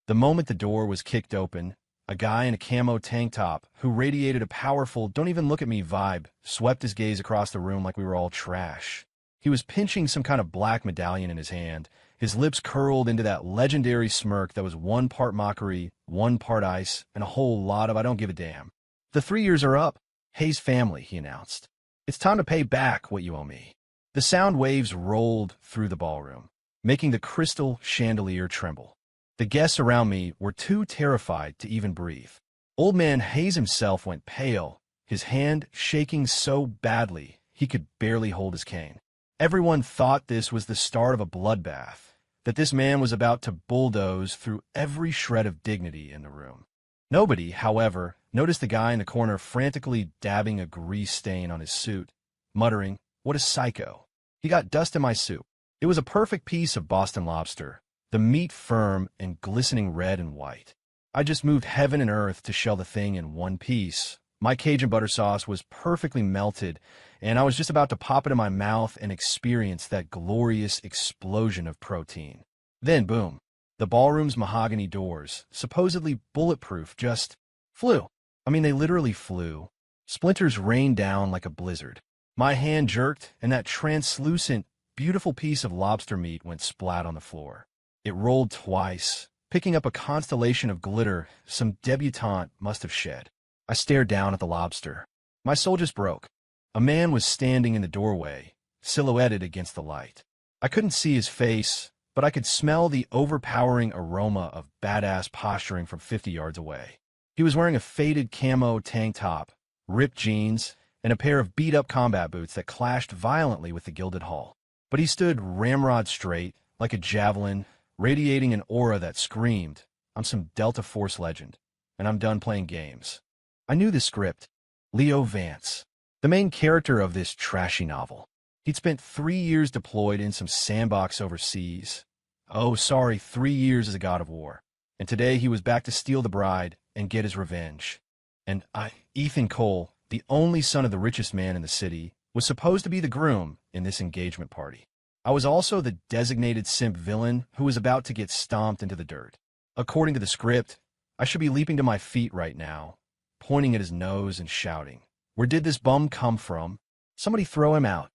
The moment the door was kicked open, a guy in a camo tank top, who radiated a powerful "don't even look at me" vibe, swept his gaze across the room like we were all trash. He was pinching some kind of black medallion in his hand, his lips curled into that legendary smirk that was one part mockery, one part ice, and a whole lot of "I don't give a damn." "The 3 years are up, Hayes family," he announced. "It's time to pay back what you owe me." The sound waves rolled through the ballroom, making the crystal chandelier tremble. The guests around me were too terrified to even breathe. Old man Hayes himself went pale, his hand shaking so badly he could barely hold his cane. Everyone thought this was the start of a bloodbath, that this man was about to bulldoze through every shred of dignity in the room. Nobody, however, noticed the guy in the corner frantically dabbing a grease stain on his suit, muttering, "What a psycho. He got dust in my soup." It was a perfect piece of Boston lobster, the meat firm and glistening red and white. I just moved heaven and earth to shell the thing in one piece. My Cajun butter sauce was perfectly melted, and I was just about to pop it in my mouth and experience that glorious explosion of protein. Then, boom, the ballroom's mahogany doors, supposedly bulletproof, just flew. I mean, they literally flew. Splinters rained down like a blizzard. My hand jerked, and that translucent, beautiful piece of lobster meat went splat on the floor. It rolled twice, picking up a constellation of glitter some debutante must have shed. I stared down at the lobster. My soul just broke. A man was standing in the doorway, silhouetted against the light. I couldn't see his face, but I could smell the overpowering aroma of badass posturing from 50 yards away. He was wearing a faded camo tank top, ripped jeans, and a pair of beat-up combat boots that clashed violently with the gilded hull. But he stood ramrod straight, like a javelin, radiating an aura that screamed, "I'm some Delta Force legend, and I'm done playing games." I knew the script. Leo Vance, the main character of this trashy novel. He'd spent 3 years deployed in some sandbox overseas. Oh, sorry, 3 years as a god of war. And today he was back to steal the bride and get his revenge. And Ethan Cole, the only son of the richest man in the city, was supposed to be the groom in this engagement party. I was also the designated simp villain who was about to get stomped into the dirt. According to the script, I should be leaping to my feet right now, pointing at his nose and shouting, "Where did this bum come from? Somebody throw him out."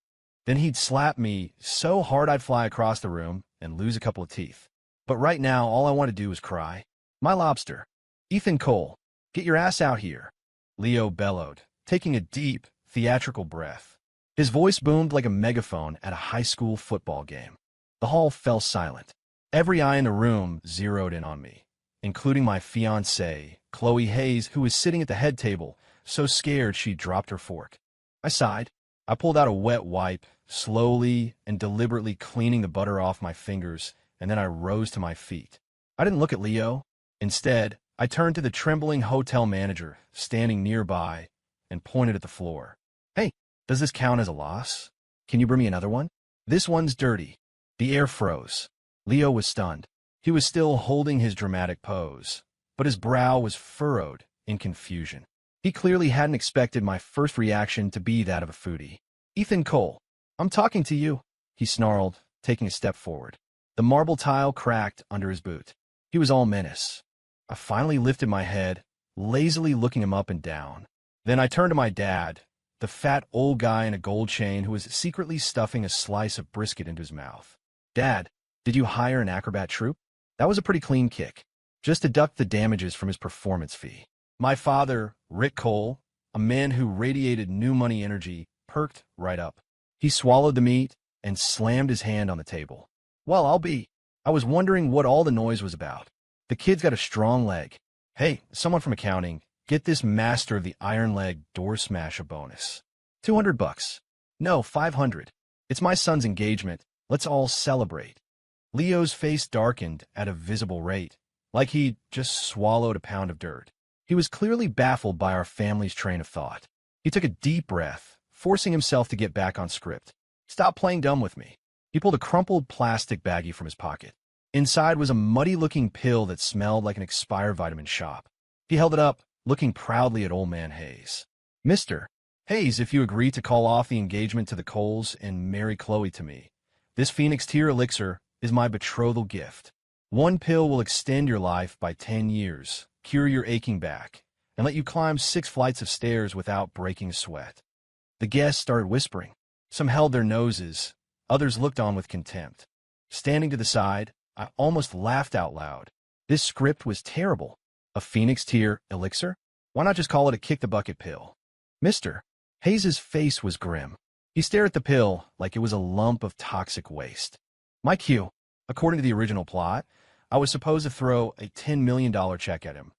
Then he'd slap me so hard I'd fly across the room and lose a couple of teeth. But right now, all I want to do is cry. "My lobster. Ethan Cole, get your ass out here." Leo bellowed, taking a deep, theatrical breath. His voice boomed like a megaphone at a high school football game. The hall fell silent. Every eye in the room zeroed in on me, including my fiancée, Chloe Hayes, who was sitting at the head table, so scared she dropped her fork. I sighed. I pulled out a wet wipe, slowly and deliberately cleaning the butter off my fingers, and then I rose to my feet. I didn't look at Leo. Instead, I turned to the trembling hotel manager, standing nearby, and pointed at the floor. "Hey, does this count as a loss? Can you bring me another one? This one's dirty." The air froze. Leo was stunned. He was still holding his dramatic pose, but his brow was furrowed in confusion. He clearly hadn't expected my first reaction to be that of a foodie. "Ethan Cole, I'm talking to you," he snarled, taking a step forward. The marble tile cracked under his boot. He was all menace. I finally lifted my head, lazily looking him up and down. Then I turned to my dad, the fat old guy in a gold chain who was secretly stuffing a slice of brisket into his mouth. "Dad, did you hire an acrobat troupe?" That was a pretty clean kick, just to deduct the damages from his performance fee. My father, Rick Cole, a man who radiated new money energy, perked right up. He swallowed the meat and slammed his hand on the table. "Well, I'll be." I was wondering what all the noise was about. The kid's got a strong leg. "Hey, someone from accounting, get this master of the iron leg door smash a bonus. $200. No, 500. It's my son's engagement. Let's all celebrate." Leo's face darkened at a visible rate, like he'd just swallowed a pound of dirt. He was clearly baffled by our family's train of thought. He took a deep breath, forcing himself to get back on script. "Stop playing dumb with me." He pulled a crumpled plastic baggie from his pocket. Inside was a muddy-looking pill that smelled like an expired vitamin shop. He held it up, looking proudly at old man Hayes. "Mr. Hayes, if you agree to call off the engagement to the Coles and marry Chloe to me, this Phoenix Tear elixir is my betrothal gift." One pill will extend your life by 10 years, cure your aching back, and let you climb 6 flights of stairs without breaking a sweat. The guests started whispering. Some held their noses, others looked on with contempt. Standing to the side, I almost laughed out loud. This script was terrible. A Phoenix Tear elixir? Why not just call it a kick-the-bucket pill? Mr. Hayes's face was grim. He stared at the pill like it was a lump of toxic waste. My cue. According to the original plot, I was supposed to throw a $10 million check at him,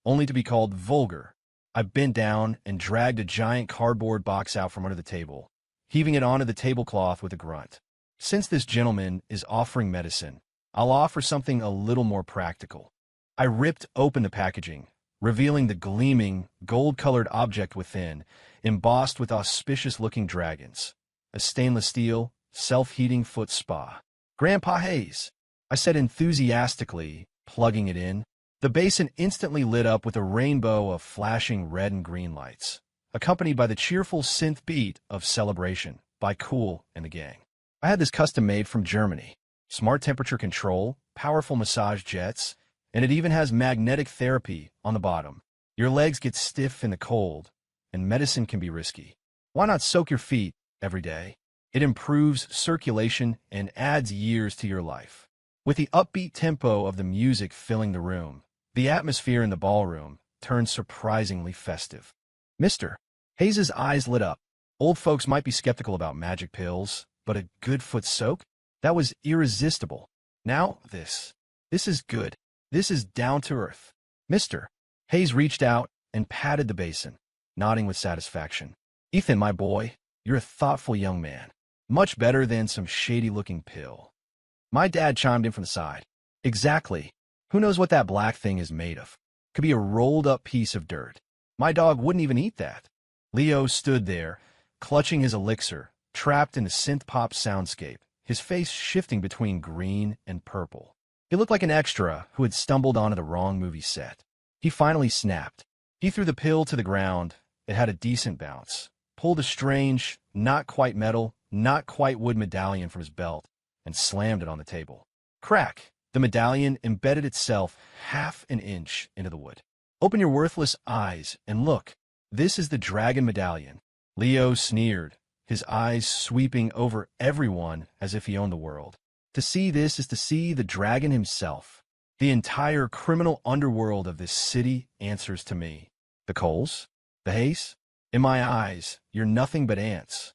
only to be called vulgar. I bent down and dragged a giant cardboard box out from under the table, heaving it onto the tablecloth with a grunt. Since this gentleman is offering medicine, I'll offer something a little more practical. I ripped open the packaging, revealing the gleaming, gold-colored object within, embossed with auspicious-looking dragons. A stainless steel, self-heating foot spa. Grandpa Hayes, I said enthusiastically, plugging it in. The basin instantly lit up with a rainbow of flashing red and green lights, accompanied by the cheerful synth beat of Celebration by Kool and the gang. I had this custom made from Germany. Smart temperature control, powerful massage jets, and it even has magnetic therapy on the bottom. Your legs get stiff in the cold, and medicine can be risky. Why not soak your feet every day? It improves circulation and adds years to your life. With the upbeat tempo of the music filling the room, the atmosphere in the ballroom turned surprisingly festive. Mr. Hayes's eyes lit up. Old folks might be skeptical about magic pills, but a good foot soak? That was irresistible. Now this is good. This is down to earth. Mr. Hayes reached out and patted the basin, nodding with satisfaction. Ethan, my boy, you're a thoughtful young man. Much better than some shady-looking pill. My dad chimed in from the side. Exactly. Who knows what that black thing is made of? Could be a rolled-up piece of dirt. My dog wouldn't even eat that. Leo stood there, clutching his elixir, trapped in the synth-pop soundscape, his face shifting between green and purple. He looked like an extra who had stumbled onto the wrong movie set. He finally snapped. He threw the pill to the ground. It had a decent bounce, pulled a strange, not quite metal, not quite wood medallion from his belt, and slammed it on the table. Crack! The medallion embedded itself half an inch into the wood. Open your worthless eyes and look. This is the dragon medallion. Leo sneered, his eyes sweeping over everyone as if he owned the world. To see this is to see the dragon himself. The entire criminal underworld of this city answers to me. The Coles? The Hayes? In my eyes, you're nothing but ants.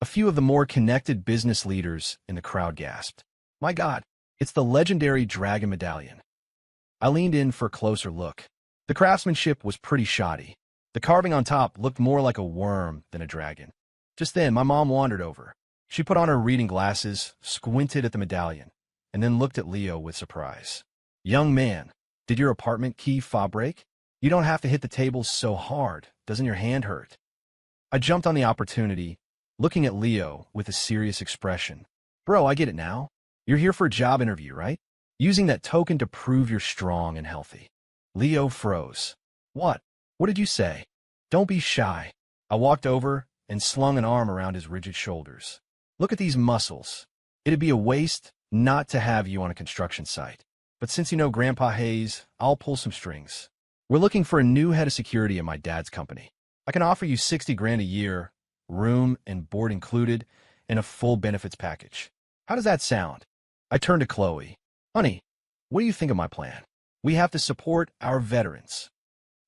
A few of the more connected business leaders in the crowd gasped. My God, it's the legendary dragon medallion. I leaned in for a closer look. The craftsmanship was pretty shoddy. The carving on top looked more like a worm than a dragon. Just then, my mom wandered over. She put on her reading glasses, squinted at the medallion, and then looked at Leo with surprise. Young man, did your apartment key fob break? You don't have to hit the tables so hard. Doesn't your hand hurt? I jumped on the opportunity, looking at Leo with a serious expression. Bro, I get it now. You're here for a job interview, right? Using that token to prove you're strong and healthy. Leo froze. What? What did you say? Don't be shy. I walked over and slung an arm around his rigid shoulders. Look at these muscles. It'd be a waste not to have you on a construction site. But since you know Grandpa Hayes, I'll pull some strings. We're looking for a new head of security at my dad's company. I can offer you 60 grand a year, room and board included, and a full benefits package. How does that sound? I turned to Chloe. Honey, what do you think of my plan? We have to support our veterans.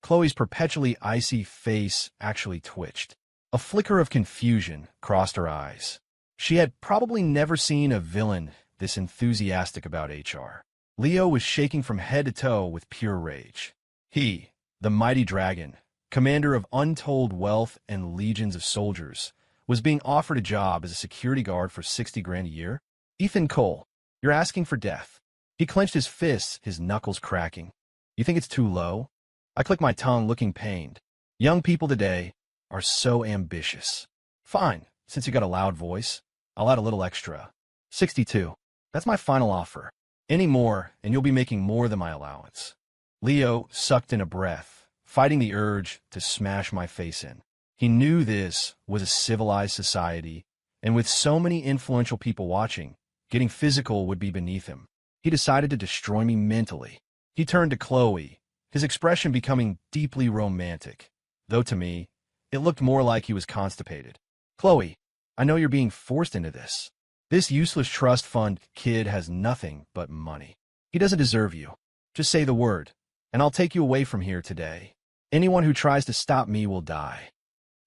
Chloe's perpetually icy face actually twitched. A flicker of confusion crossed her eyes. She had probably never seen a villain this enthusiastic about HR. Leo was shaking from head to toe with pure rage. He, the mighty dragon, commander of untold wealth and legions of soldiers, was being offered a job as a security guard for 60 grand a year? Ethan Cole, you're asking for death. He clenched his fists, his knuckles cracking. You think it's too low? I clicked my tongue, looking pained. Young people today are so ambitious. Fine, since you got a loud voice, I'll add a little extra. 62. That's my final offer. Any more, and you'll be making more than my allowance. Leo sucked in a breath, fighting the urge to smash my face in. He knew this was a civilized society, and with so many influential people watching, getting physical would be beneath him. He decided to destroy me mentally. He turned to Chloe, his expression becoming deeply romantic, though to me, it looked more like he was constipated. Chloe, I know you're being forced into this. This useless trust fund kid has nothing but money. He doesn't deserve you. Just say the word, and I'll take you away from here today. Anyone who tries to stop me will die.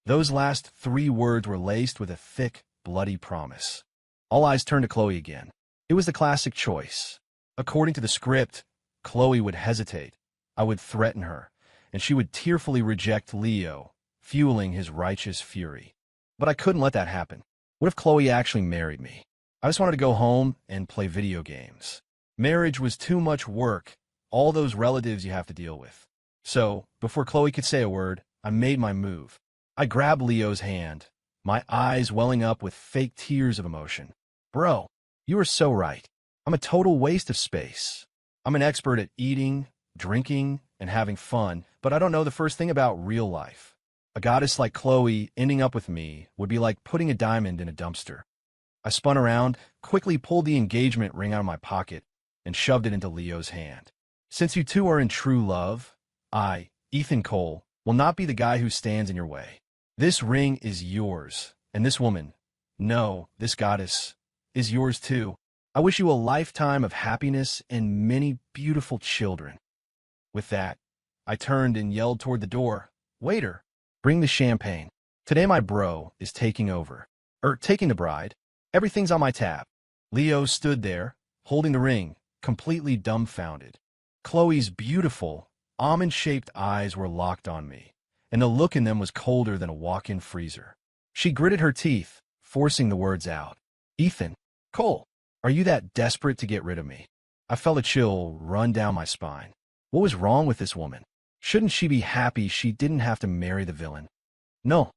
Those last 3 words were laced with a thick, bloody promise. All eyes turned to Chloe again. It was the classic choice. According to the script, Chloe would hesitate. I would threaten her, and she would tearfully reject Leo, fueling his righteous fury. But I couldn't let that happen. What if Chloe actually married me? I just wanted to go home and play video games. Marriage was too much work, all those relatives you have to deal with. So, before Chloe could say a word, I made my move. I grabbed Leo's hand, my eyes welling up with fake tears of emotion. Bro, you are so right. I'm a total waste of space. I'm an expert at eating, drinking, and having fun, but I don't know the first thing about real life. A goddess like Chloe ending up with me would be like putting a diamond in a dumpster. I spun around, quickly pulled the engagement ring out of my pocket, and shoved it into Leo's hand. Since you two are in true love, I, Ethan Cole, will not be the guy who stands in your way. This ring is yours, and this woman, no, this goddess, is yours too. I wish you a lifetime of happiness and many beautiful children. With that, I turned and yelled toward the door, Waiter, bring the champagne. Today my bro is taking over. Taking the bride. Everything's on my tab. Leo stood there, holding the ring, completely dumbfounded. Chloe's beautiful, almond-shaped eyes were locked on me, and the look in them was colder than a walk-in freezer. She gritted her teeth, forcing the words out. Ethan, Cole, are you that desperate to get rid of me? I felt a chill run down my spine. What was wrong with this woman? Shouldn't she be happy she didn't have to marry the villain? No,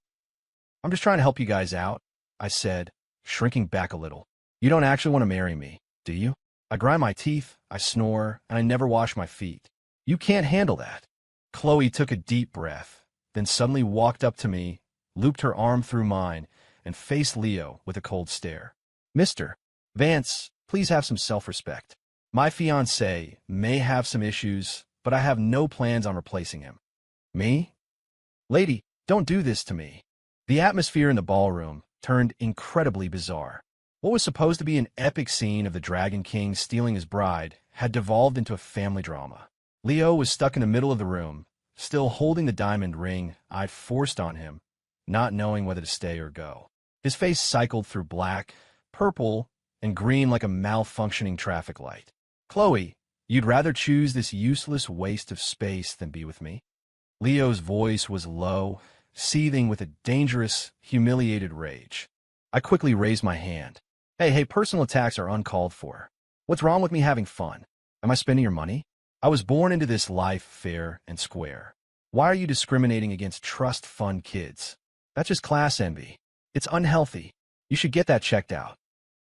I'm just trying to help you guys out, I said, shrinking back a little. You don't actually want to marry me, do you? I grind my teeth, I snore, and I never wash my feet. You can't handle that. Chloe took a deep breath, then suddenly walked up to me, looped her arm through mine, and faced Leo with a cold stare. Mr. Vance, please have some self-respect. My fiancé may have some issues, but I have no plans on replacing him. Me? Lady, don't do this to me. The atmosphere in the ballroom turned incredibly bizarre. What was supposed to be an epic scene of the Dragon King stealing his bride had devolved into a family drama. Leo was stuck in the middle of the room, still holding the diamond ring I'd forced on him, not knowing whether to stay or go. His face cycled through black, purple, and green like a malfunctioning traffic light. Chloe, you'd rather choose this useless waste of space than be with me? Leo's voice was low, seething with a dangerous, humiliated rage. I quickly raised my hand. Hey, personal attacks are uncalled for. What's wrong with me having fun? Am I spending your money? I was born into this life fair and square. Why are you discriminating against trust fund kids? That's just class envy. It's unhealthy. You should get that checked out.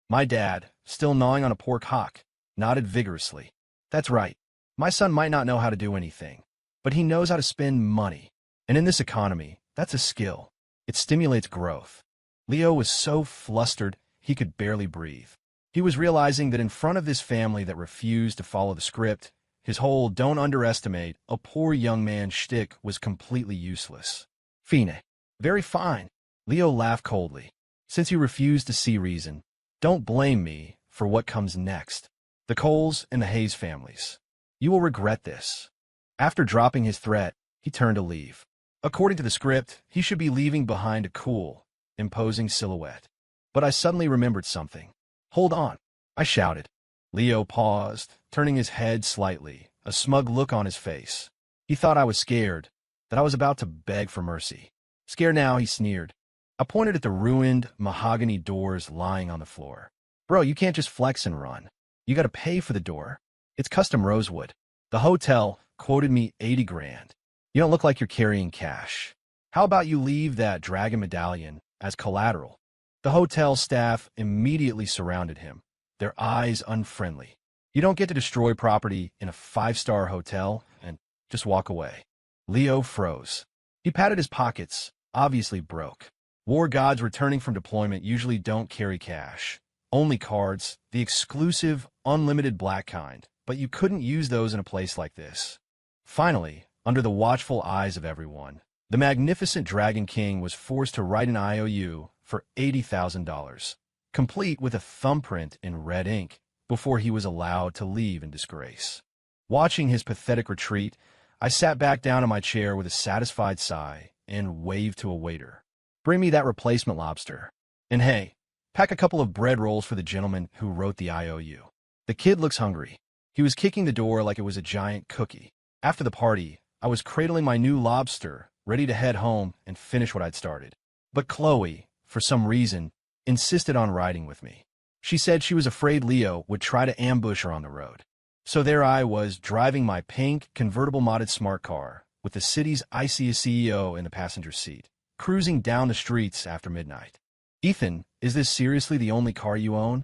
My dad, still gnawing on a pork hock, nodded vigorously. That's right. My son might not know how to do anything, but he knows how to spend money. And in this economy, that's a skill. It stimulates growth. Leo was so flustered he could barely breathe. He was realizing that in front of this family that refused to follow the script, his whole don't underestimate a poor young man shtick was completely useless. Fine. Very fine. Leo laughed coldly. Since you refuse to see reason, don't blame me for what comes next. The Coles and the Hayes families. You will regret this. After dropping his threat, he turned to leave. According to the script, he should be leaving behind a cool, imposing silhouette. But I suddenly remembered something. Hold on, I shouted. Leo paused, turning his head slightly, a smug look on his face. He thought I was scared, that I was about to beg for mercy. Scared now, he sneered. I pointed at the ruined mahogany doors lying on the floor. Bro, you can't just flex and run. You gotta pay for the door. It's custom rosewood. The hotel quoted me 80 grand. You don't look like you're carrying cash. How about you leave that dragon medallion as collateral? The hotel staff immediately surrounded him, their eyes unfriendly. You don't get to destroy property in a 5-star hotel and just walk away. Leo froze. He patted his pockets, obviously broke. War gods returning from deployment usually don't carry cash, only cards, the exclusive, unlimited black kind, but you couldn't use those in a place like this. Finally, under the watchful eyes of everyone, the magnificent Dragon King was forced to write an IOU for $80,000, complete with a thumbprint in red ink, before he was allowed to leave in disgrace. Watching his pathetic retreat, I sat back down in my chair with a satisfied sigh and waved to a waiter. "Bring me that replacement lobster. And hey, pack a couple of bread rolls for the gentleman who wrote the IOU. The kid looks hungry." He was kicking the door like it was a giant cookie. After the party, I was cradling my new lobster, ready to head home and finish what I'd started. But Chloe, for some reason, insisted on riding with me. She said she was afraid Leo would try to ambush her on the road. So there I was, driving my pink, convertible modded smart car, with the city's iciest CEO in the passenger seat, cruising down the streets after midnight. "Ethan, is this seriously the only car you own?"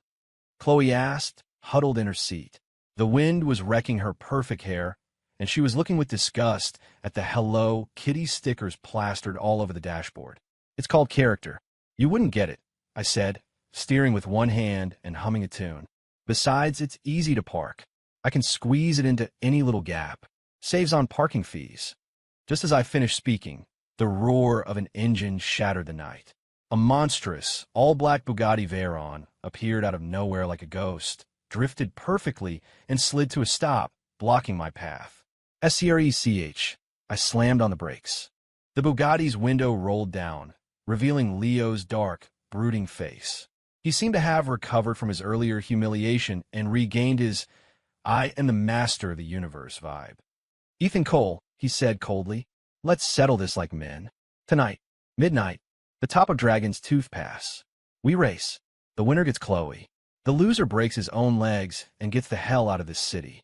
Chloe asked, huddled in her seat. The wind was wrecking her perfect hair, and she was looking with disgust at the Hello Kitty stickers plastered all over the dashboard. "It's called character. You wouldn't get it," I said, steering with one hand and humming a tune. "Besides, it's easy to park. I can squeeze it into any little gap. Saves on parking fees." Just as I finished speaking, the roar of an engine shattered the night. A monstrous, all-black Bugatti Veyron appeared out of nowhere like a ghost, drifted perfectly, and slid to a stop, blocking my path. SCRECH. I slammed on the brakes. The Bugatti's window rolled down, revealing Leo's dark, brooding face. He seemed to have recovered from his earlier humiliation and regained his "I am the master of the universe" vibe. "Ethan Cole," he said coldly, "let's settle this like men. Tonight, midnight, the top of Dragon's Tooth Pass. We race. The winner gets Chloe. The loser breaks his own legs and gets the hell out of this city."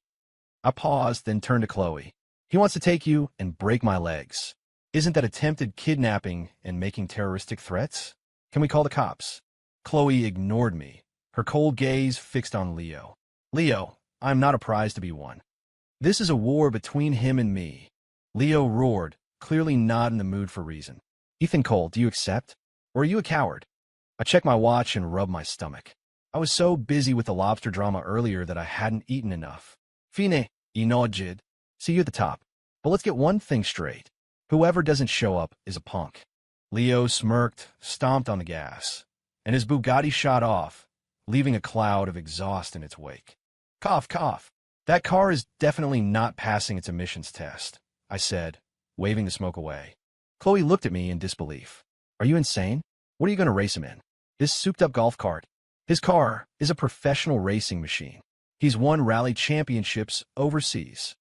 I paused, then turned to Chloe. "He wants to take you and break my legs. Isn't that attempted kidnapping and making terroristic threats? Can we call the cops?" Chloe ignored me, her cold gaze fixed on Leo. "Leo, I'm not a prize to be won. This is a war between him and me." Leo roared, clearly not in the mood for reason. "Ethan Cole, do you accept? Or are you a coward?" I checked my watch and rubbed my stomach. I was so busy with the lobster drama earlier that I hadn't eaten enough. "Fine, Inojid. See you at the top. But let's get one thing straight. Whoever doesn't show up is a punk." Leo smirked, stomped on the gas, and his Bugatti shot off, leaving a cloud of exhaust in its wake. "Cough, cough. That car is definitely not passing its emissions test," I said, waving the smoke away. Chloe looked at me in disbelief. "Are you insane? What are you going to race him in? This souped-up golf cart? His car is a professional racing machine. He's won rally championships overseas."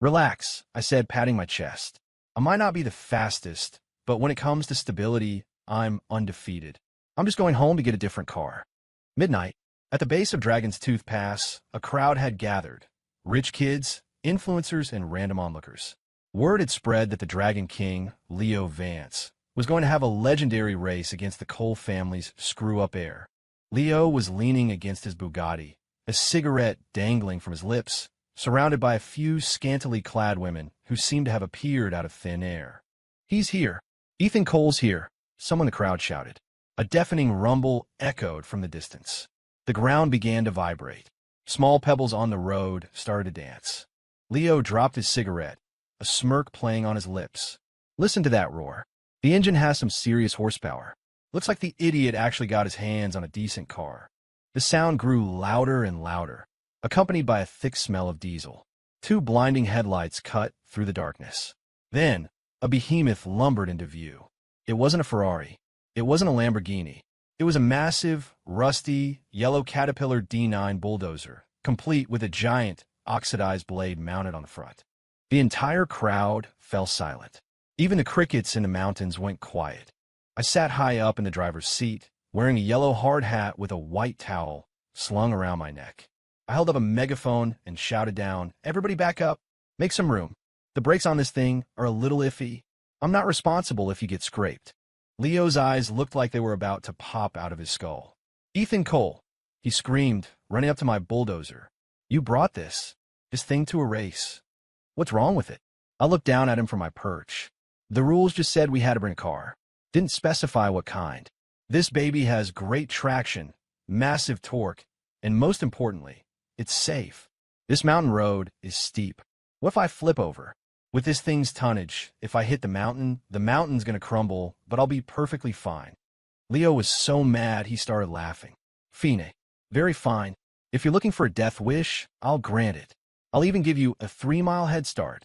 "Relax," I said, patting my chest. "I might not be the fastest, but when it comes to stability, I'm undefeated. I'm just going home to get a different car." Midnight. At the base of Dragon's Tooth Pass, a crowd had gathered. Rich kids, influencers, and random onlookers. Word had spread that the Dragon King, Leo Vance, was going to have a legendary race against the Cole family's screw-up heir. Leo was leaning against his Bugatti, a cigarette dangling from his lips, surrounded by a few scantily clad women who seemed to have appeared out of thin air. "He's here. Ethan Cole's here," someone in the crowd shouted. A deafening rumble echoed from the distance. The ground began to vibrate. Small pebbles on the road started to dance. Leo dropped his cigarette, a smirk playing on his lips. "Listen to that roar. The engine has some serious horsepower. Looks like the idiot actually got his hands on a decent car." The sound grew louder and louder, accompanied by a thick smell of diesel. Two blinding headlights cut through the darkness. Then, a behemoth lumbered into view. It wasn't a Ferrari. It wasn't a Lamborghini. It was a massive, rusty, yellow Caterpillar D9 bulldozer, complete with a giant, oxidized blade mounted on the front. The entire crowd fell silent. Even the crickets in the mountains went quiet. I sat high up in the driver's seat, wearing a yellow hard hat with a white towel slung around my neck. I held up a megaphone and shouted down, "Everybody back up. Make some room. The brakes on this thing are a little iffy. I'm not responsible if you get scraped." Leo's eyes looked like they were about to pop out of his skull. "Ethan Cole," he screamed, running up to my bulldozer. "You brought this thing to a race. What's wrong with it?" I looked down at him from my perch. "The rules just said we had to bring a car. Didn't specify what kind. This baby has great traction, massive torque, and most importantly, it's safe. This mountain road is steep. What if I flip over? With this thing's tonnage, if I hit the mountain's gonna crumble, but I'll be perfectly fine. Leo was so mad he started laughing. Fine. Very fine. If you're looking for a death wish, I'll grant it. I'll even give you a 3-mile head start.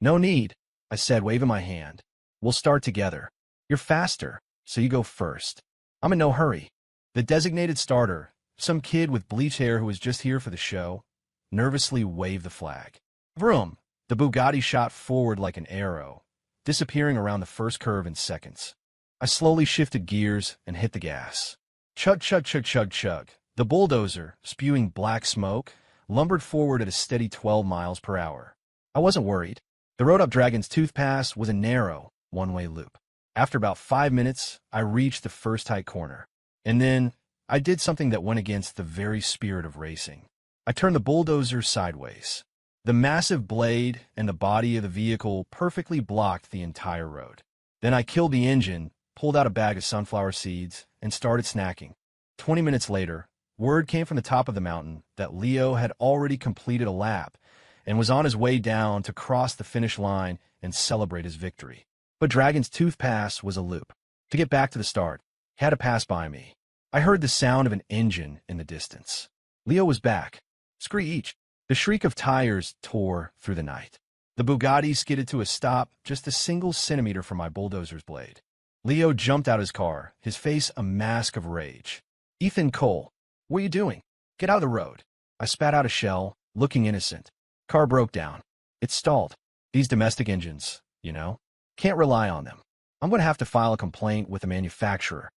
No need, I said, waving my hand. We'll start together. You're faster, so you go first. I'm in no hurry. The designated starter, some kid with bleached hair who was just here for the show, nervously waved the flag. Vroom! The Bugatti shot forward like an arrow, disappearing around the first curve in seconds. I slowly shifted gears and hit the gas. Chug, chug, chug, chug, chug. The bulldozer, spewing black smoke, lumbered forward at a steady 12 miles per hour. I wasn't worried. The road up Dragon's Tooth Pass was a narrow, one-way loop. After about 5 minutes, I reached the first tight corner. And then, I did something that went against the very spirit of racing. I turned the bulldozer sideways. The massive blade and the body of the vehicle perfectly blocked the entire road. Then I killed the engine, pulled out a bag of sunflower seeds, and started snacking. 20 minutes later, word came from the top of the mountain that Leo had already completed a lap and was on his way down to cross the finish line and celebrate his victory. But Dragon's Tooth Pass was a loop. To get back to the start, he had to pass by me. I heard the sound of an engine in the distance. Leo was back. Screech! The shriek of tires tore through the night. The Bugatti skidded to a stop just a single centimeter from my bulldozer's blade. Leo jumped out his car, his face a mask of rage. Ethan Cole, what are you doing? Get out of the road. I spat out a shell, looking innocent. Car broke down. It stalled. These domestic engines, you know, can't rely on them. I'm going to have to file a complaint with the manufacturer.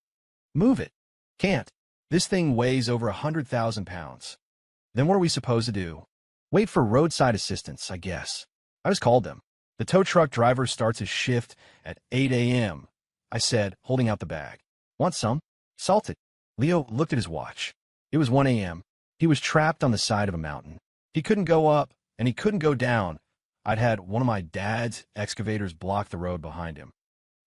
Move it. Can't. This thing weighs over 100,000 pounds. Then what are we supposed to do? Wait for roadside assistance, I guess. I just called them. The tow truck driver starts his shift at 8 a.m., I said, holding out the bag. Want some? Salted. Leo looked at his watch. It was 1 a.m. He was trapped on the side of a mountain. He couldn't go up, and he couldn't go down. I'd had one of my dad's excavators block the road behind him.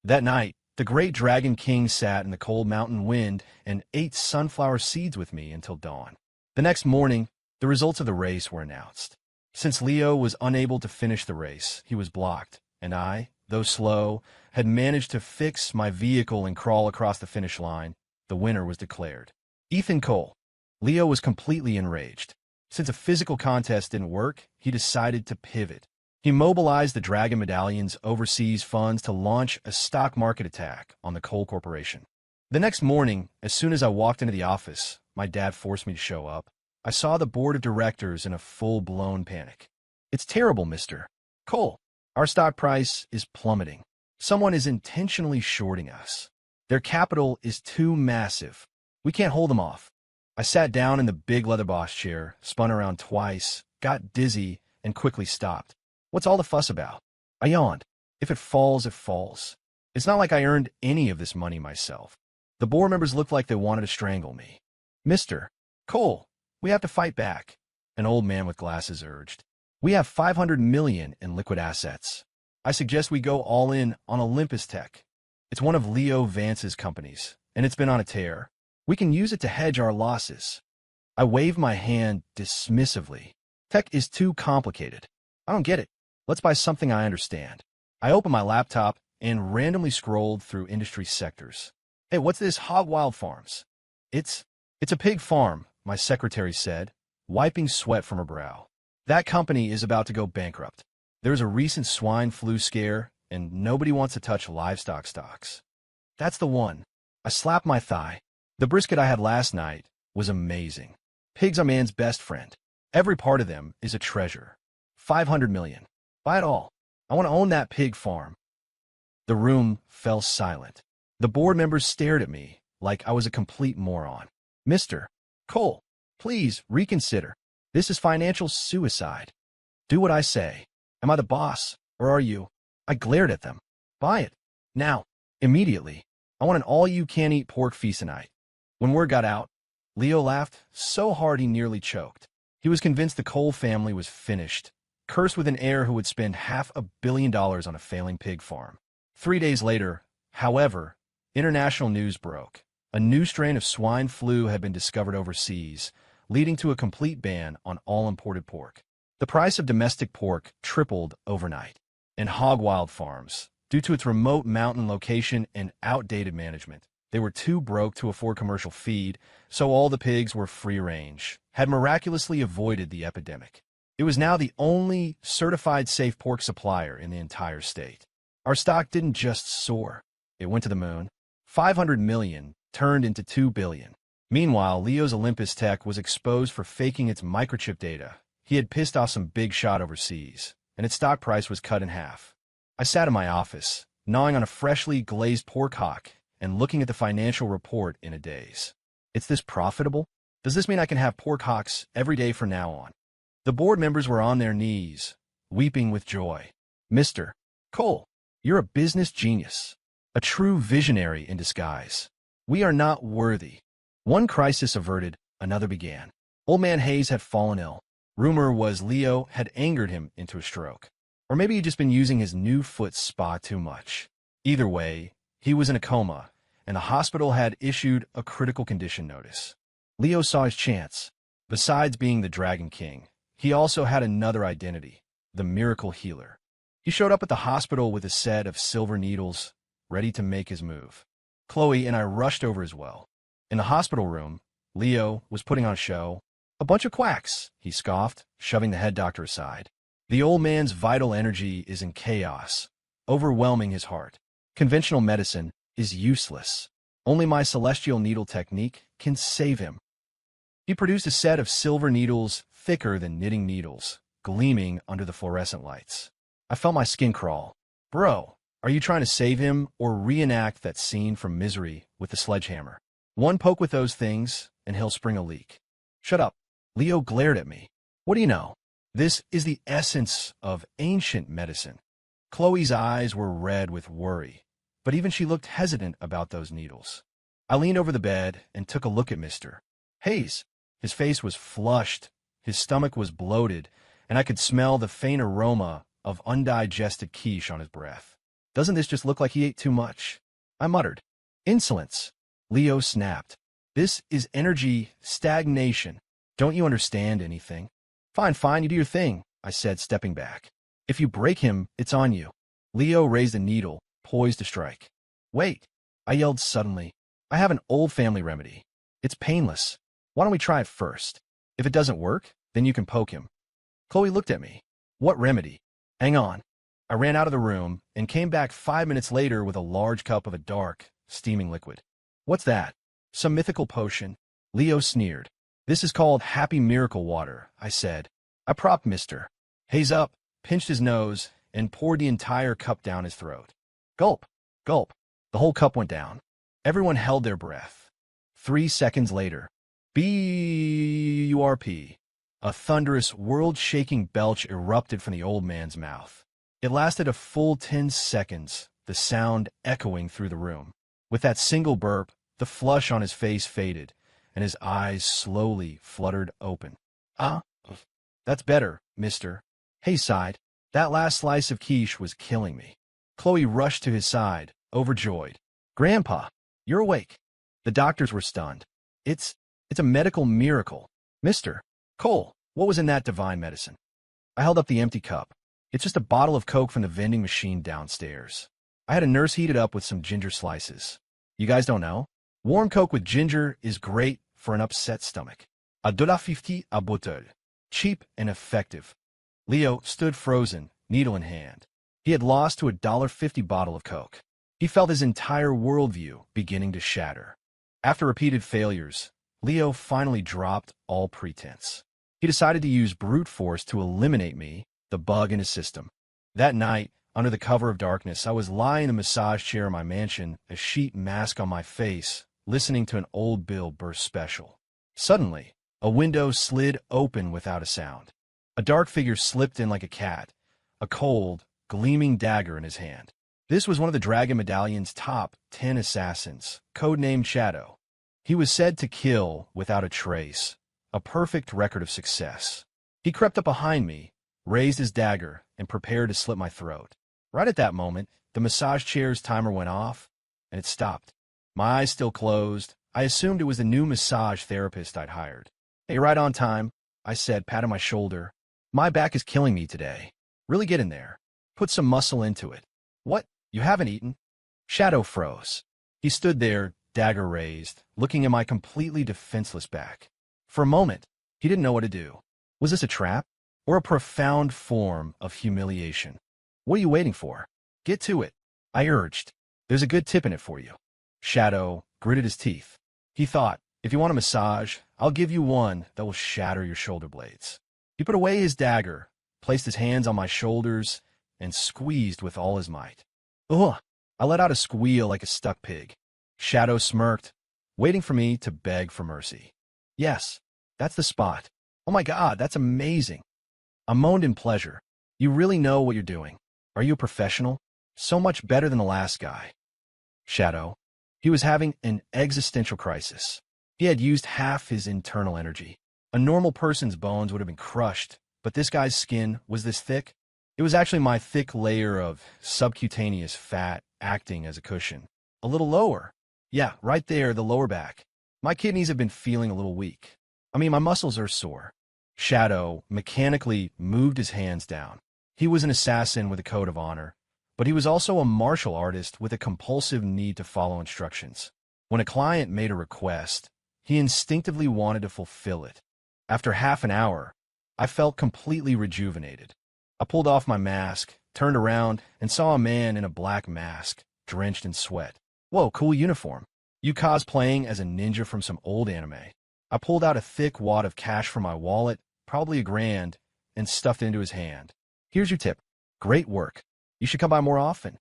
That night, the great Dragon King sat in the cold mountain wind and ate sunflower seeds with me until dawn. The next morning, the results of the race were announced. Since Leo was unable to finish the race, he was blocked, and I, though slow, had managed to fix my vehicle and crawl across the finish line. The winner was declared. Ethan Cole. Leo was completely enraged. Since a physical contest didn't work, he decided to pivot. He mobilized the Dragon Medallion's overseas funds to launch a stock market attack on the Cole Corporation. The next morning, as soon as I walked into the office, my dad forced me to show up. I saw the board of directors in a full-blown panic. It's terrible, Mr. Cole. Our stock price is plummeting. Someone is intentionally shorting us. Their capital is too massive. We can't hold them off. I sat down in the big leather boss chair, spun around twice, got dizzy, and quickly stopped. What's all the fuss about? I yawned. If it falls, it falls. It's not like I earned any of this money myself. The board members looked like they wanted to strangle me. Mr. Cole, we have to fight back, an old man with glasses urged. We have $500 million in liquid assets. I suggest we go all in on Olympus Tech. It's one of Leo Vance's companies, and it's been on a tear. We can use it to hedge our losses. I waved my hand dismissively. Tech is too complicated. I don't get it. Let's buy something I understand. I opened my laptop and randomly scrolled through industry sectors. Hey, what's this Hog Wild Farms? It's a pig farm, my secretary said, wiping sweat from her brow. That company is about to go bankrupt. There's a recent swine flu scare, and nobody wants to touch livestock stocks. That's the one. I slapped my thigh. The brisket I had last night was amazing. Pigs are man's best friend. Every part of them is a treasure. 500 million. Buy it all. I want to own that pig farm. The room fell silent. The board members stared at me like I was a complete moron. Mr. Cole, please reconsider. This is financial suicide. Do what I say. Am I the boss, or are you? I glared at them. Buy it. Now. Immediately. I want an all-you-can-eat pork feast tonight. When word got out, Leo laughed so hard he nearly choked. He was convinced the Cole family was finished, cursed with an heir who would spend $500 million on a failing pig farm. 3 days later, however, international news broke. A new strain of swine flu had been discovered overseas, leading to a complete ban on all imported pork. The price of domestic pork tripled overnight. And hog wild farms, due to its remote mountain location and outdated management, they were too broke to afford commercial feed, so all the pigs were free-range, had miraculously avoided the epidemic. It was now the only certified safe pork supplier in the entire state. Our stock didn't just soar. It went to the moon. 500 million turned into 2 billion. Meanwhile, Leo's Olympus Tech was exposed for faking its microchip data. He had pissed off some big shot overseas, and its stock price was cut in half. I sat in my office, gnawing on a freshly glazed pork hock and looking at the financial report in a daze. It's this profitable? Does this mean I can have pork hocks every day from now on? The board members were on their knees, weeping with joy. Mr. Cole, you're a business genius, a true visionary in disguise. We are not worthy. One crisis averted, another began. Old man Hayes had fallen ill. Rumor was Leo had angered him into a stroke. Or maybe he'd just been using his new foot spa too much. Either way, he was in a coma, and the hospital had issued a critical condition notice. Leo saw his chance. Besides being the Dragon King, he also had another identity, the miracle healer. He showed up at the hospital with a set of silver needles, ready to make his move. Chloe and I rushed over as well. In the hospital room, Leo was putting on a show. A bunch of quacks, he scoffed, shoving the head doctor aside. The old man's vital energy is in chaos, overwhelming his heart. Conventional medicine is useless. Only my celestial needle technique can save him. He produced a set of silver needles thicker than knitting needles, gleaming under the fluorescent lights. I felt my skin crawl. Bro, are you trying to save him or reenact that scene from Misery with the sledgehammer? One poke with those things, and he'll spring a leak. Shut up. Leo glared at me. What do you know? This is the essence of ancient medicine. Chloe's eyes were red with worry, but even she looked hesitant about those needles. I leaned over the bed and took a look at Mr. Hayes. His face was flushed, his stomach was bloated, and I could smell the faint aroma of undigested quiche on his breath. Doesn't this just look like he ate too much? I muttered. Insolence. Leo snapped. This is energy stagnation. Don't you understand anything? Fine, you do your thing, I said, stepping back. If you break him, it's on you. Leo raised a needle, poised to strike. Wait, I yelled suddenly. I have an old family remedy. It's painless. Why don't we try it first? If it doesn't work, then you can poke him. Chloe looked at me. What remedy? Hang on. I ran out of the room and came back 5 minutes later with a large cup of a dark, steaming liquid. What's that? Some mythical potion? Leo sneered. This is called Happy Miracle Water, I said. I propped Mr. Hayes up, pinched his nose, and poured the entire cup down his throat. Gulp, gulp. The whole cup went down. Everyone held their breath. 3 seconds later, B-U-R-P. A thunderous, world-shaking belch erupted from the old man's mouth. It lasted a full 10 seconds, the sound echoing through the room. With that single burp, the flush on his face faded, and his eyes slowly fluttered open. That's better, mister. Hayes sighed. That last slice of quiche was killing me. Chloe rushed to his side, overjoyed. Grandpa, you're awake. The doctors were stunned. It's a medical miracle. Mr. Cole, what was in that divine medicine? I held up the empty cup. It's just a bottle of Coke from the vending machine downstairs. I had a nurse heat it up with some ginger slices. You guys don't know? Warm Coke with ginger is great for an upset stomach. $1.50 a bottle. Cheap and effective. Leo stood frozen, needle in hand. He had lost to a $1.50 bottle of Coke. He felt his entire worldview beginning to shatter. After repeated failures, Leo finally dropped all pretense. He decided to use brute force to eliminate me, the bug in his system. That night, under the cover of darkness, I was lying in the massage chair in my mansion, a sheet mask on my face, listening to an old Bill Burr special. Suddenly, a window slid open without a sound. A dark figure slipped in like a cat, a cold, gleaming dagger in his hand. This was one of the Dragon Medallion's top 10 assassins, codenamed Shadow. He was said to kill without a trace, a perfect record of success. He crept up behind me, raised his dagger, and prepared to slit my throat. Right at that moment, the massage chair's timer went off, and it stopped. My eyes still closed, I assumed it was the new massage therapist I'd hired. Hey, right on time, I said, patting my shoulder. My back is killing me today. Really get in there. Put some muscle into it. What? You haven't eaten? Shadow froze. He stood there, dagger raised, looking at my completely defenseless back. For a moment, he didn't know what to do. Was this a trap? Or a profound form of humiliation? What are you waiting for? Get to it, I urged. There's a good tip in it for you. Shadow gritted his teeth. He thought, if you want a massage, I'll give you one that will shatter your shoulder blades. He put away his dagger, placed his hands on my shoulders, and squeezed with all his might. Ugh! I let out a squeal like a stuck pig. Shadow smirked, waiting for me to beg for mercy. Yes, that's the spot. Oh my God, that's amazing. I moaned in pleasure. You really know what you're doing. Are you a professional? So much better than the last guy. Shadow. He was having an existential crisis. He had used half his internal energy. A normal person's bones would have been crushed, but this guy's skin was this thick. It was actually my thick layer of subcutaneous fat acting as a cushion. A little lower. Yeah, right there, the lower back. My kidneys have been feeling a little weak. My muscles are sore. Shadow mechanically moved his hands down. He was an assassin with a code of honor, but he was also a martial artist with a compulsive need to follow instructions. When a client made a request, he instinctively wanted to fulfill it. After half an hour, I felt completely rejuvenated. I pulled off my mask, turned around, and saw a man in a black mask, drenched in sweat. Whoa, cool uniform. You cosplaying as a ninja from some old anime. I pulled out a thick wad of cash from my wallet, probably $1,000, and stuffed it into his hand. Here's your tip. Great work. You should come by more often.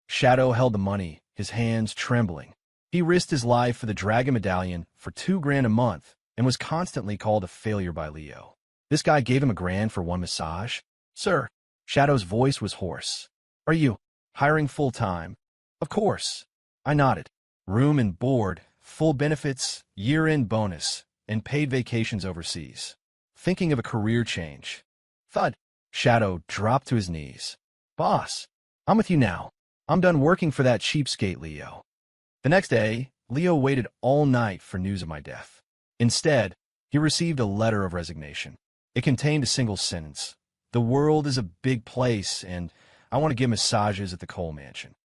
Shadow held the money, his hands trembling. He risked his life for the Dragon Medallion for $2,000 a month and was constantly called a failure by Leo. This guy gave him $1,000 for one massage? Sir, Shadow's voice was hoarse. Are you hiring full-time? Of course. I nodded. Room and board, full benefits, year-end bonus, and paid vacations overseas. Thinking of a career change. Thud. Shadow dropped to his knees. Boss, I'm with you now. I'm done working for that cheapskate Leo. The next day, Leo waited all night for news of my death. Instead, he received a letter of resignation. It contained a single sentence. The world is a big place, and I want to give massages at the Cole Mansion.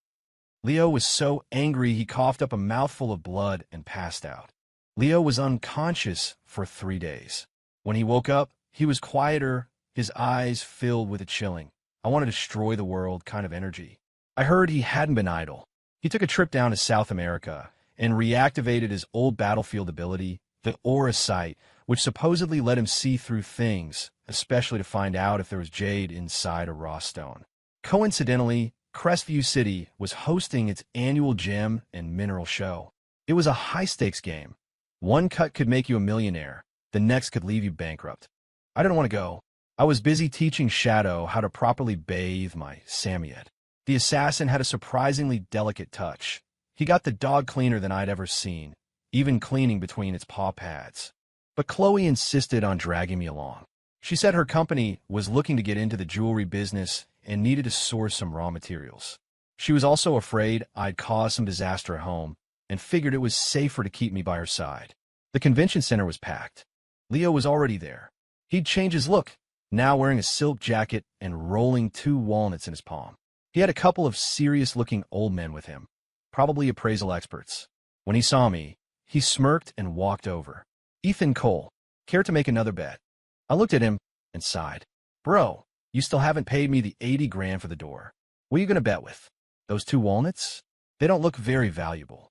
Leo was so angry he coughed up a mouthful of blood and passed out. Leo was unconscious for 3 days. When he woke up, he was quieter, his eyes filled with a chilling, I want to destroy the world kind of energy. I heard he hadn't been idle. He took a trip down to South America and reactivated his old battlefield ability, the Aura Sight, which supposedly let him see through things, especially to find out if there was jade inside a raw stone. Coincidentally, Crestview City was hosting its annual gem and mineral show. It was a high-stakes game. One cut could make you a millionaire, the next could leave you bankrupt. I didn't want to go. I was busy teaching Shadow how to properly bathe my Samiet. The assassin had a surprisingly delicate touch. He got the dog cleaner than I'd ever seen, even cleaning between its paw pads. But Chloe insisted on dragging me along. She said her company was looking to get into the jewelry business and needed to source some raw materials. She was also afraid I'd cause some disaster at home and figured it was safer to keep me by her side. The convention center was packed. Leo was already there. He'd changed his look, now wearing a silk jacket and rolling 2 walnuts in his palm. He had a couple of serious-looking old men with him, probably appraisal experts. When he saw me, he smirked and walked over. Ethan Cole, care to make another bet? I looked at him and sighed. Bro, you still haven't paid me the 80 grand for the door. What are you going to bet with? Those 2 walnuts? They don't look very valuable.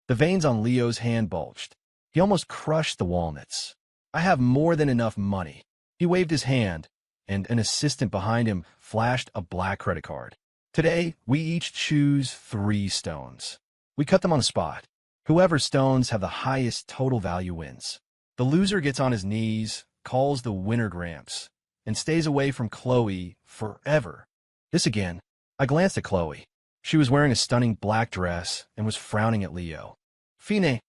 The veins on Leo's hand bulged. He almost crushed the walnuts. I have more than enough money. He waved his hand, and an assistant behind him flashed a black credit card. Today, we each choose 3 stones. We cut them on the spot. Whoever stones have the highest total value wins. The loser gets on his knees, calls the winner Gramps, and stays away from Chloe forever. This again. I glanced at Chloe. She was wearing a stunning black dress and was frowning at Leo. Fine,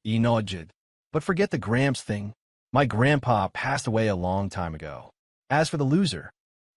he nodded. But forget the Gramps thing. My grandpa passed away a long time ago. As for the loser,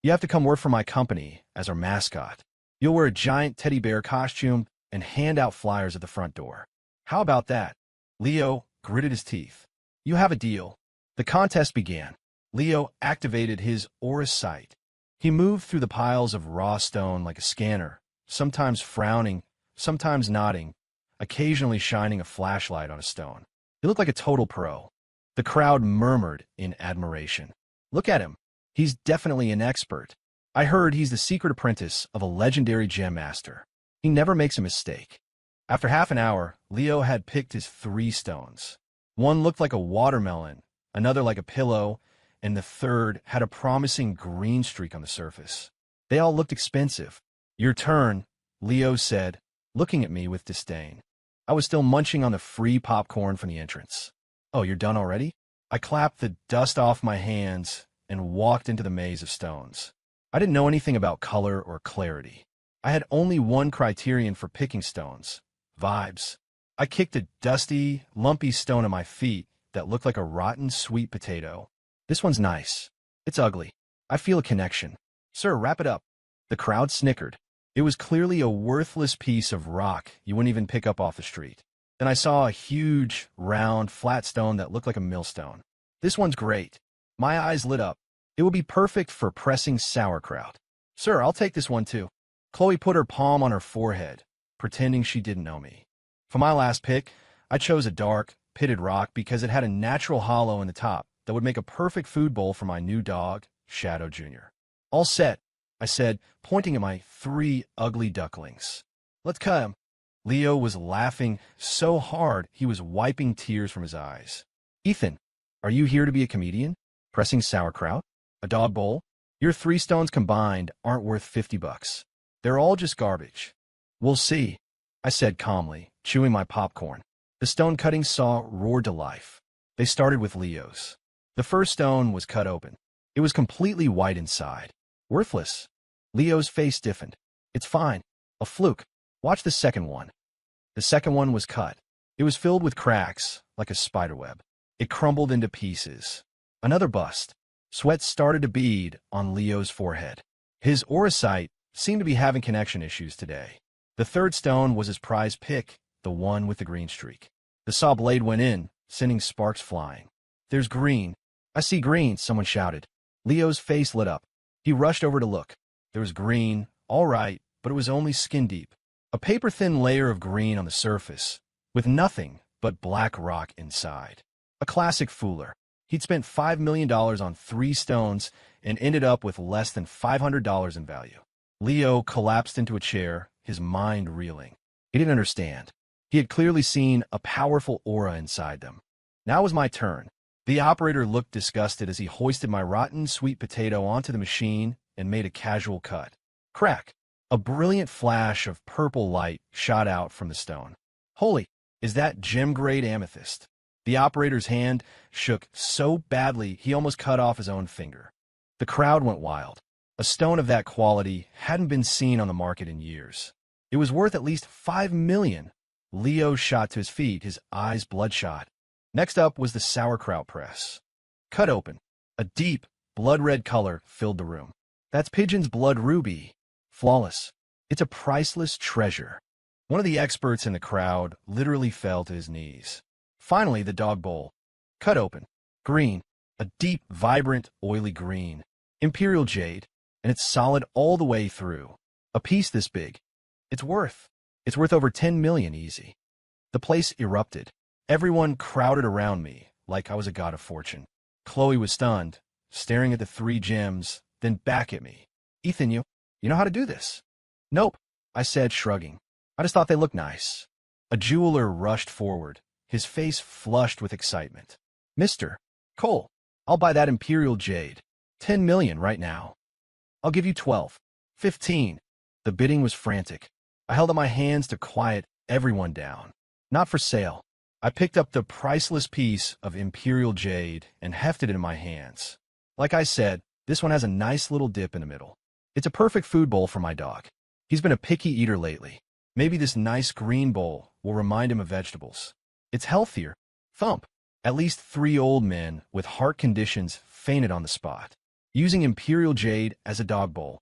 you have to come work for my company as our mascot. You'll wear a giant teddy bear costume and hand out flyers at the front door. How about that? Leo gritted his teeth. You have a deal. The contest began. Leo activated his aura sight. He moved through the piles of raw stone like a scanner, sometimes frowning, sometimes nodding, occasionally shining a flashlight on a stone. He looked like a total pro. The crowd murmured in admiration. Look at him. He's definitely an expert. I heard he's the secret apprentice of a legendary gem master. He never makes a mistake. After half an hour, Leo had picked his 3 stones. One looked like a watermelon, another like a pillow, and the third had a promising green streak on the surface. They all looked expensive. Your turn, Leo said, looking at me with disdain. I was still munching on the free popcorn from the entrance. Oh, you're done already? I clapped the dust off my hands and walked into the maze of stones. I didn't know anything about color or clarity. I had only one criterion for picking stones: vibes. I kicked a dusty, lumpy stone at my feet that looked like a rotten sweet potato. This one's nice. It's ugly. I feel a connection. Sir, wrap it up. The crowd snickered. It was clearly a worthless piece of rock you wouldn't even pick up off the street. Then I saw a huge, round, flat stone that looked like a millstone. This one's great. My eyes lit up. It would be perfect for pressing sauerkraut. Sir, I'll take this one too. Chloe put her palm on her forehead, pretending she didn't know me. For my last pick, I chose a dark, pitted rock because it had a natural hollow in the top that would make a perfect food bowl for my new dog, Shadow Jr. All set, I said, pointing at my 3 ugly ducklings. Let's cut 'em. Leo was laughing so hard he was wiping tears from his eyes. Ethan, are you here to be a comedian? Pressing sauerkraut? A dog bowl? Your 3 stones combined aren't worth $50. They're all just garbage. We'll see, I said calmly, chewing my popcorn. The stone-cutting saw roared to life. They started with Leo's. The first stone was cut open. It was completely white inside. Worthless. Leo's face stiffened. It's fine. A fluke. Watch the second one. The second one was cut. It was filled with cracks, like a spiderweb. It crumbled into pieces. Another bust. Sweat started to bead on Leo's forehead. His aura sight seemed to be having connection issues today. The third stone was his prize pick, the one with the green streak. The saw blade went in, sending sparks flying. There's green. I see green, someone shouted. Leo's face lit up. He rushed over to look. There was green, all right, but it was only skin deep. A paper-thin layer of green on the surface, with nothing but black rock inside. A classic fooler. He'd spent $5 million on 3 stones and ended up with less than $500 in value. Leo collapsed into a chair, his mind reeling. He didn't understand. He had clearly seen a powerful aura inside them. Now was my turn. The operator looked disgusted as he hoisted my rotten sweet potato onto the machine and made a casual cut. Crack! A brilliant flash of purple light shot out from the stone. Holy, is that gem-grade amethyst? The operator's hand shook so badly he almost cut off his own finger. The crowd went wild. A stone of that quality hadn't been seen on the market in years. It was worth at least $5 million. Leo shot to his feet, his eyes bloodshot. Next up was the sauerkraut press. Cut open. A deep, blood-red color filled the room. That's pigeon's blood ruby. Flawless. It's a priceless treasure. One of the experts in the crowd literally fell to his knees. Finally, the dog bowl. Cut open. Green. A deep, vibrant, oily green. Imperial jade. And it's solid all the way through. A piece this big. It's worth over 10 million easy. The place erupted. Everyone crowded around me like I was a god of fortune. Chloe was stunned, staring at the 3 gems, then back at me. Ethan, you know how to do this? Nope, I said, shrugging. I just thought they looked nice. A jeweler rushed forward, his face flushed with excitement. Mr. Cole, I'll buy that Imperial jade. 10 million right now. I'll give you 12. 15. The bidding was frantic. I held up my hands to quiet everyone down. Not for sale. I picked up the priceless piece of Imperial jade and hefted it in my hands. Like I said, this one has a nice little dip in the middle. It's a perfect food bowl for my dog. He's been a picky eater lately. Maybe this nice green bowl will remind him of vegetables. It's healthier. Thump. At least 3 old men with heart conditions fainted on the spot, using Imperial jade as a dog bowl.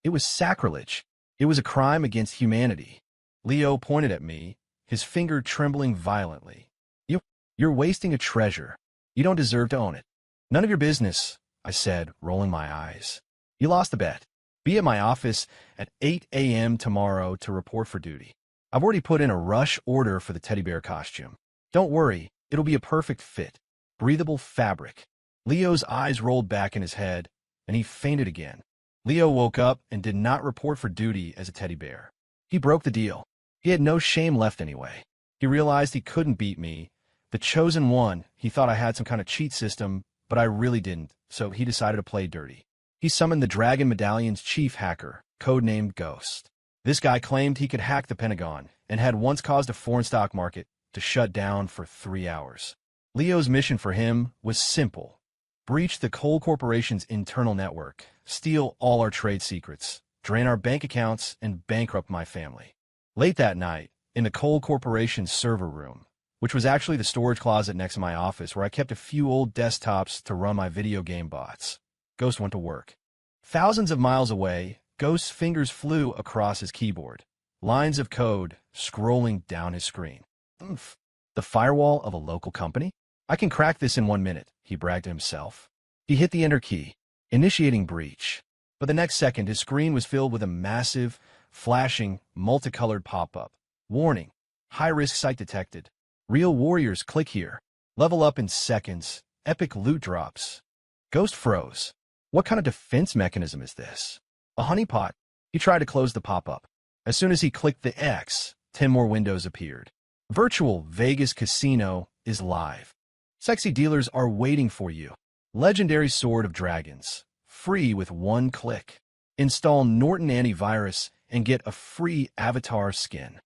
It was sacrilege. It was a crime against humanity. Leo pointed at me, his finger trembling violently. You You're wasting a treasure. You don't deserve to own it. None of your business, I said, rolling my eyes. You lost the bet. Be at my office at 8 a.m. tomorrow to report for duty. I've already put in a rush order for the teddy bear costume. Don't worry, it'll be a perfect fit. Breathable fabric. Leo's eyes rolled back in his head, and he fainted again. Leo woke up and did not report for duty as a teddy bear. He broke the deal. He had no shame left anyway. He realized he couldn't beat me. The chosen one, he thought I had some kind of cheat system, but I really didn't, so he decided to play dirty. He summoned the Dragon Medallion's chief hacker, codenamed Ghost. This guy claimed he could hack the Pentagon and had once caused a foreign stock market to shut down for 3 hours. Leo's mission for him was simple. Breach the Coal Corporation's internal network, steal all our trade secrets, drain our bank accounts, and bankrupt my family. Late that night, in the Coal Corporation's server room, which was actually the storage closet next to my office where I kept a few old desktops to run my video game bots, Ghost went to work. Thousands of miles away, Ghost's fingers flew across his keyboard, lines of code scrolling down his screen. Oomph. The firewall of a local company? I can crack this in 1 minute, he bragged to himself. He hit the enter key, initiating breach. But the next second, his screen was filled with a massive, flashing, multicolored pop-up. Warning, high-risk site detected. Real warriors, click here. Level up in seconds. Epic loot drops. Ghost froze. What kind of defense mechanism is this? A honeypot? He tried to close the pop-up. As soon as he clicked the X, 10 more windows appeared. Virtual Vegas Casino is live. Sexy dealers are waiting for you. Legendary Sword of Dragons. Free with 1 click. Install Norton Antivirus and get a free avatar skin.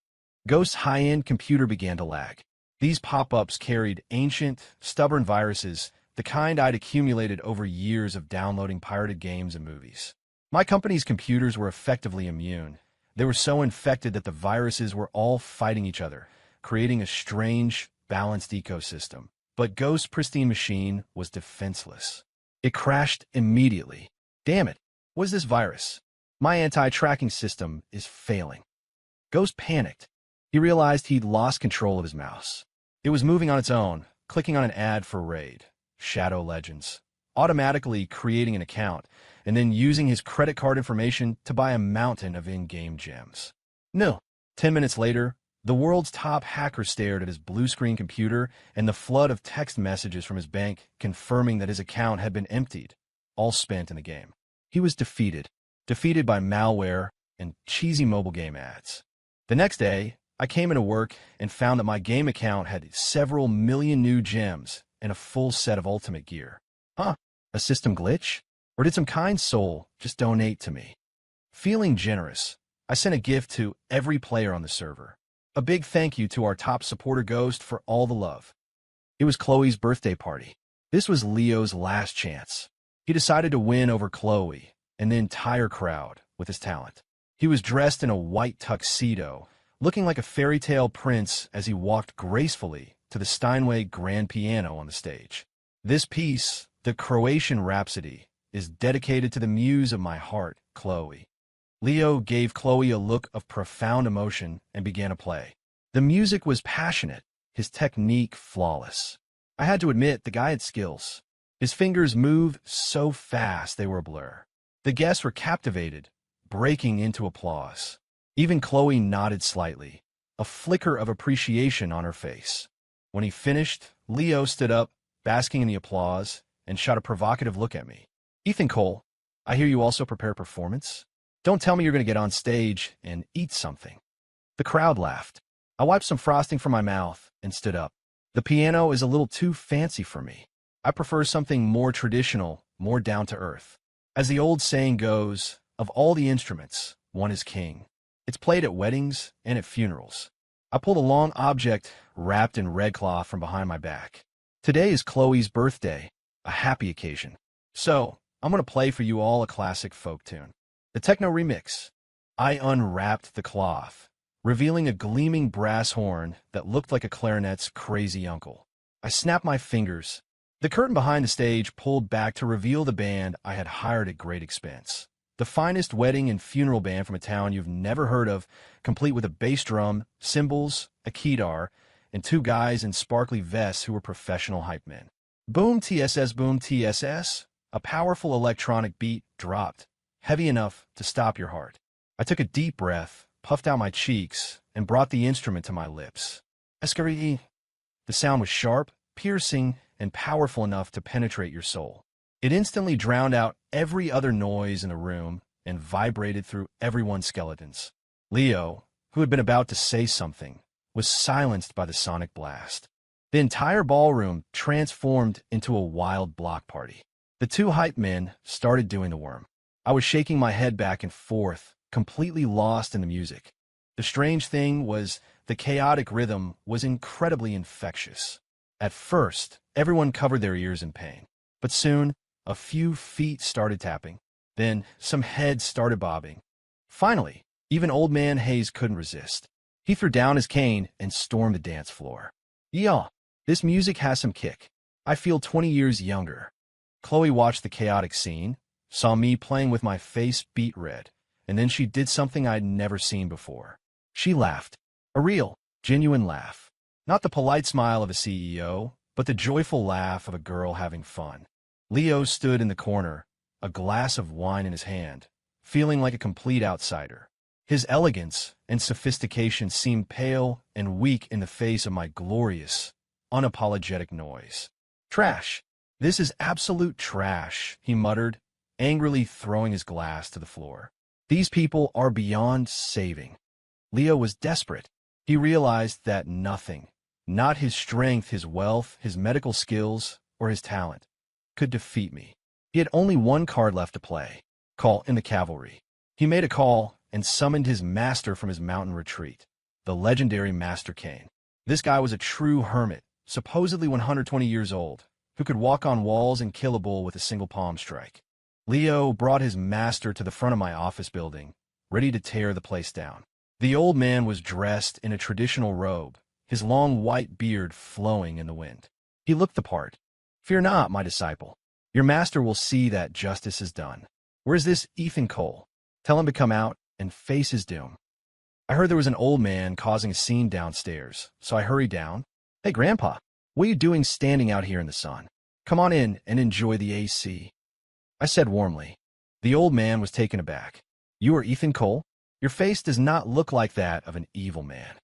Ghost's high-end computer began to lag. These pop-ups carried ancient, stubborn viruses, the kind I'd accumulated over years of downloading pirated games and movies. My company's computers were effectively immune. They were so infected that the viruses were all fighting each other, creating a strange, balanced ecosystem. But Ghost's pristine machine was defenseless. It crashed immediately. Damn it, what is this virus? My anti-tracking system is failing. Ghost panicked. He realized he'd lost control of his mouse. It was moving on its own, clicking on an ad for Raid, Shadow Legends, automatically creating an account, and then using his credit card information to buy a mountain of in-game gems. No. 10 minutes later, the world's top hacker stared at his blue-screen computer and the flood of text messages from his bank confirming that his account had been emptied, all spent in the game. He was defeated by malware and cheesy mobile game ads. The next day, I came into work and found that my game account had several million new gems and a full set of ultimate gear. Huh? A system glitch? Or did some kind soul just donate to me? Feeling generous, I sent a gift to every player on the server. A big thank you to our top supporter Ghost for all the love. It was Chloe's birthday party. This was Leo's last chance. He decided to win over Chloe and the entire crowd with his talent. He was dressed in a white tuxedo, looking like a fairy tale prince as he walked gracefully to the Steinway grand piano on the stage. This piece, the Croatian Rhapsody, is dedicated to the muse of my heart, Chloe. Leo gave Chloe a look of profound emotion and began to play. The music was passionate, his technique flawless. I had to admit, the guy had skills. His fingers moved so fast they were a blur. The guests were captivated, breaking into applause. Even Chloe nodded slightly, a flicker of appreciation on her face. When he finished, Leo stood up, basking in the applause, and shot a provocative look at me. Ethan Cole, I hear you also prepare a performance? Don't tell me you're going to get on stage and eat something. The crowd laughed. I wiped some frosting from my mouth and stood up. The piano is a little too fancy for me. I prefer something more traditional, more down to earth. As the old saying goes, of all the instruments, one is king. It's played at weddings and at funerals. I pulled a long object wrapped in red cloth from behind my back. Today is Chloe's birthday, a happy occasion. So, I'm going to play for you all a classic folk tune. The techno remix. I unwrapped the cloth, revealing a gleaming brass horn that looked like a clarinet's crazy uncle. I snapped my fingers. The curtain behind the stage pulled back to reveal the band I had hired at great expense. The finest wedding and funeral band from a town you've never heard of, complete with a bass drum, cymbals, a keytar, and two guys in sparkly vests who were professional hype men. Boom TSS, boom TSS. A powerful electronic beat dropped, heavy enough to stop your heart. I took a deep breath, puffed out my cheeks, and brought the instrument to my lips. Escari. The sound was sharp, piercing, and powerful enough to penetrate your soul. It instantly drowned out every other noise in the room and vibrated through everyone's skeletons. Leo, who had been about to say something, was silenced by the sonic blast. The entire ballroom transformed into a wild block party. The two hype men started doing the worm. I was shaking my head back and forth, completely lost in the music. The strange thing was the chaotic rhythm was incredibly infectious. At first, everyone covered their ears in pain. But soon, a few feet started tapping. Then, some heads started bobbing. Finally, even old man Hayes couldn't resist. He threw down his cane and stormed the dance floor. Yeah, this music has some kick. I feel 20 years younger. Chloe watched the chaotic scene, saw me playing with my face beet red, and then she did something I'd never seen before. She laughed. A real, genuine laugh. Not the polite smile of a CEO, but the joyful laugh of a girl having fun. Leo stood in the corner, a glass of wine in his hand, feeling like a complete outsider. His elegance and sophistication seemed pale and weak in the face of my glorious, unapologetic noise. Trash. This is absolute trash, he muttered, angrily throwing his glass to the floor. These people are beyond saving. Leo was desperate. He realized that nothing, not his strength, his wealth, his medical skills, or his talent, could defeat me. He had only one card left to play. Call in the cavalry. He made a call and summoned his master from his mountain retreat, the legendary Master Kane. This guy was a true hermit, supposedly 120 years old, who could walk on walls and kill a bull with a single palm strike. Leo brought his master to the front of my office building, ready to tear the place down. The old man was dressed in a traditional robe, his long white beard flowing in the wind. He looked the part. Fear not, my disciple. Your master will see that justice is done. Where's this Ethan Cole? Tell him to come out and face his doom. I heard there was an old man causing a scene downstairs, so I hurried down. Hey, Grandpa, what are you doing standing out here in the sun? Come on in and enjoy the AC. I said warmly. The old man was taken aback. You are Ethan Cole? Your face does not look like that of an evil man.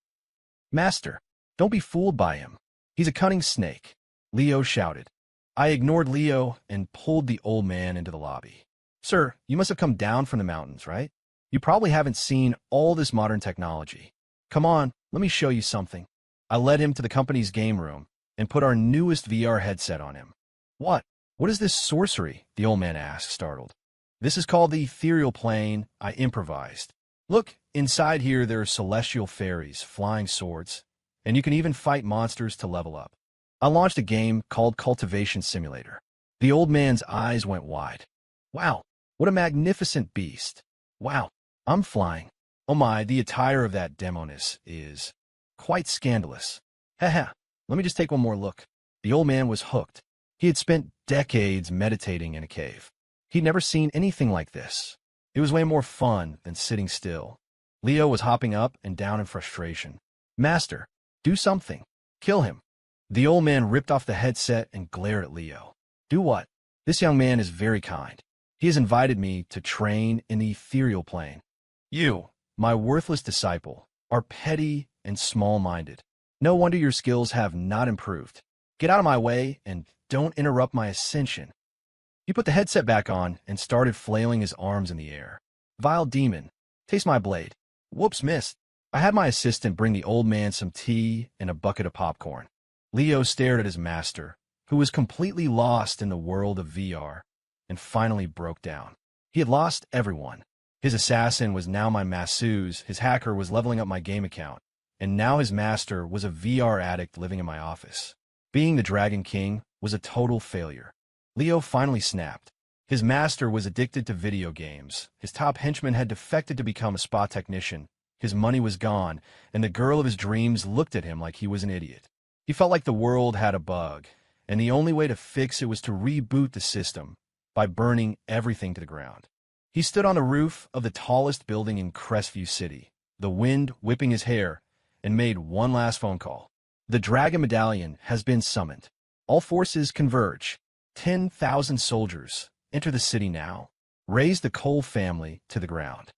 Master, don't be fooled by him. He's a cunning snake, Leo shouted. I ignored Leo and pulled the old man into the lobby. Sir, you must have come down from the mountains, right? You probably haven't seen all this modern technology. Come on, let me show you something. I led him to the company's game room and put our newest VR headset on him. What? What is this sorcery? The old man asked, startled. This is called the ethereal plane, I improvised. Look, inside here there are celestial fairies, flying swords, and you can even fight monsters to level up. I launched a game called Cultivation Simulator. The old man's eyes went wide. Wow, what a magnificent beast. Wow, I'm flying. Oh my, the attire of that demoness is quite scandalous. Haha, let me just take one more look. The old man was hooked. He had spent decades meditating in a cave. He'd never seen anything like this. It was way more fun than sitting still. Leo was hopping up and down in frustration. Master, do something. Kill him. The old man ripped off the headset and glared at Leo. Do what? This young man is very kind. He has invited me to train in the ethereal plane. You, my worthless disciple, are petty and small-minded. No wonder your skills have not improved. Get out of my way and don't interrupt my ascension. He put the headset back on and started flailing his arms in the air. Vile demon, taste my blade. Whoops, missed. I had my assistant bring the old man some tea and a bucket of popcorn. Leo stared at his master, who was completely lost in the world of VR, and finally broke down. He had lost everyone. His assassin was now my masseuse, his hacker was leveling up my game account, and now his master was a VR addict living in my office. Being the Dragon King was a total failure. Leo finally snapped. His master was addicted to video games. His top henchman had defected to become a spa technician. His money was gone, and the girl of his dreams looked at him like he was an idiot. He felt like the world had a bug, and the only way to fix it was to reboot the system by burning everything to the ground. He stood on the roof of the tallest building in Crestview City, the wind whipping his hair, and made one last phone call. The dragon medallion has been summoned. All forces converge. 10,000 soldiers enter the city now. Raise the Cole family to the ground.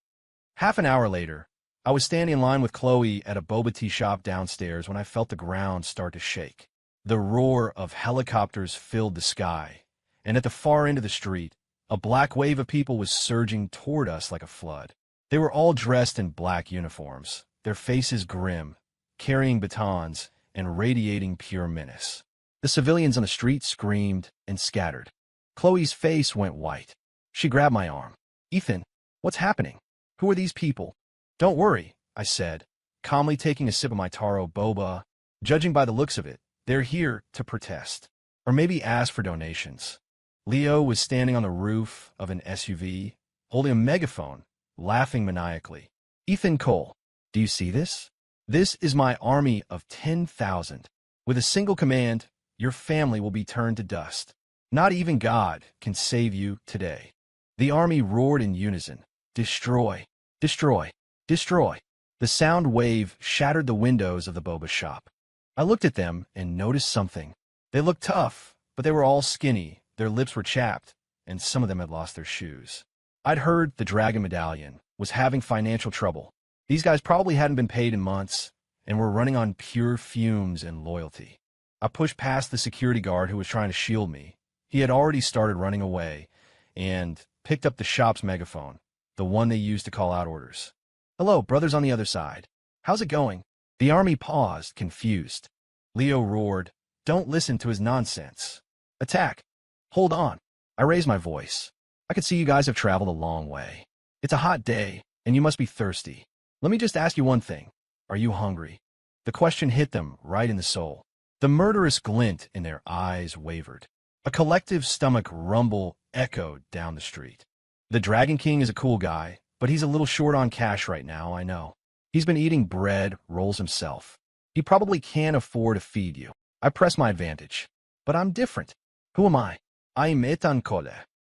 Half an hour later, I was standing in line with Chloe at a boba tea shop downstairs when I felt the ground start to shake. The roar of helicopters filled the sky, and at the far end of the street, a black wave of people was surging toward us like a flood. They were all dressed in black uniforms, their faces grim, carrying batons, and radiating pure menace. The civilians on the street screamed and scattered. Chloe's face went white. She grabbed my arm. "Ethan, what's happening? Who are these people?" "Don't worry," I said, calmly taking a sip of my taro boba. "Judging by the looks of it, they're here to protest. Or maybe ask for donations." Leo was standing on the roof of an SUV, holding a megaphone, laughing maniacally. "Ethan Cole, do you see this? This is my army of 10,000. With a single command, your family will be turned to dust. Not even God can save you today." The army roared in unison. "Destroy! Destroy! Destroy!" The sound wave shattered the windows of the boba shop. I looked at them and noticed something. They looked tough, but they were all skinny, their lips were chapped, and some of them had lost their shoes. I'd heard the Dragon Medallion was having financial trouble. These guys probably hadn't been paid in months, and were running on pure fumes and loyalty. I pushed past the security guard who was trying to shield me. He had already started running away, and picked up the shop's megaphone, the one they used to call out orders. "Hello, brothers on the other side. How's it going?" The army paused, confused. Leo roared, "Don't listen to his nonsense. Attack! Hold on." I raised my voice. "I could see you guys have traveled a long way. It's a hot day, and you must be thirsty. Let me just ask you one thing. Are you hungry?" The question hit them right in the soul. The murderous glint in their eyes wavered. A collective stomach rumble echoed down the street. "The Dragon King is a cool guy, but he's a little short on cash right now, I know. He's been eating bread rolls himself. He probably can't afford to feed you." I press my advantage. "But I'm different. Who am I? I'm Etan Cole,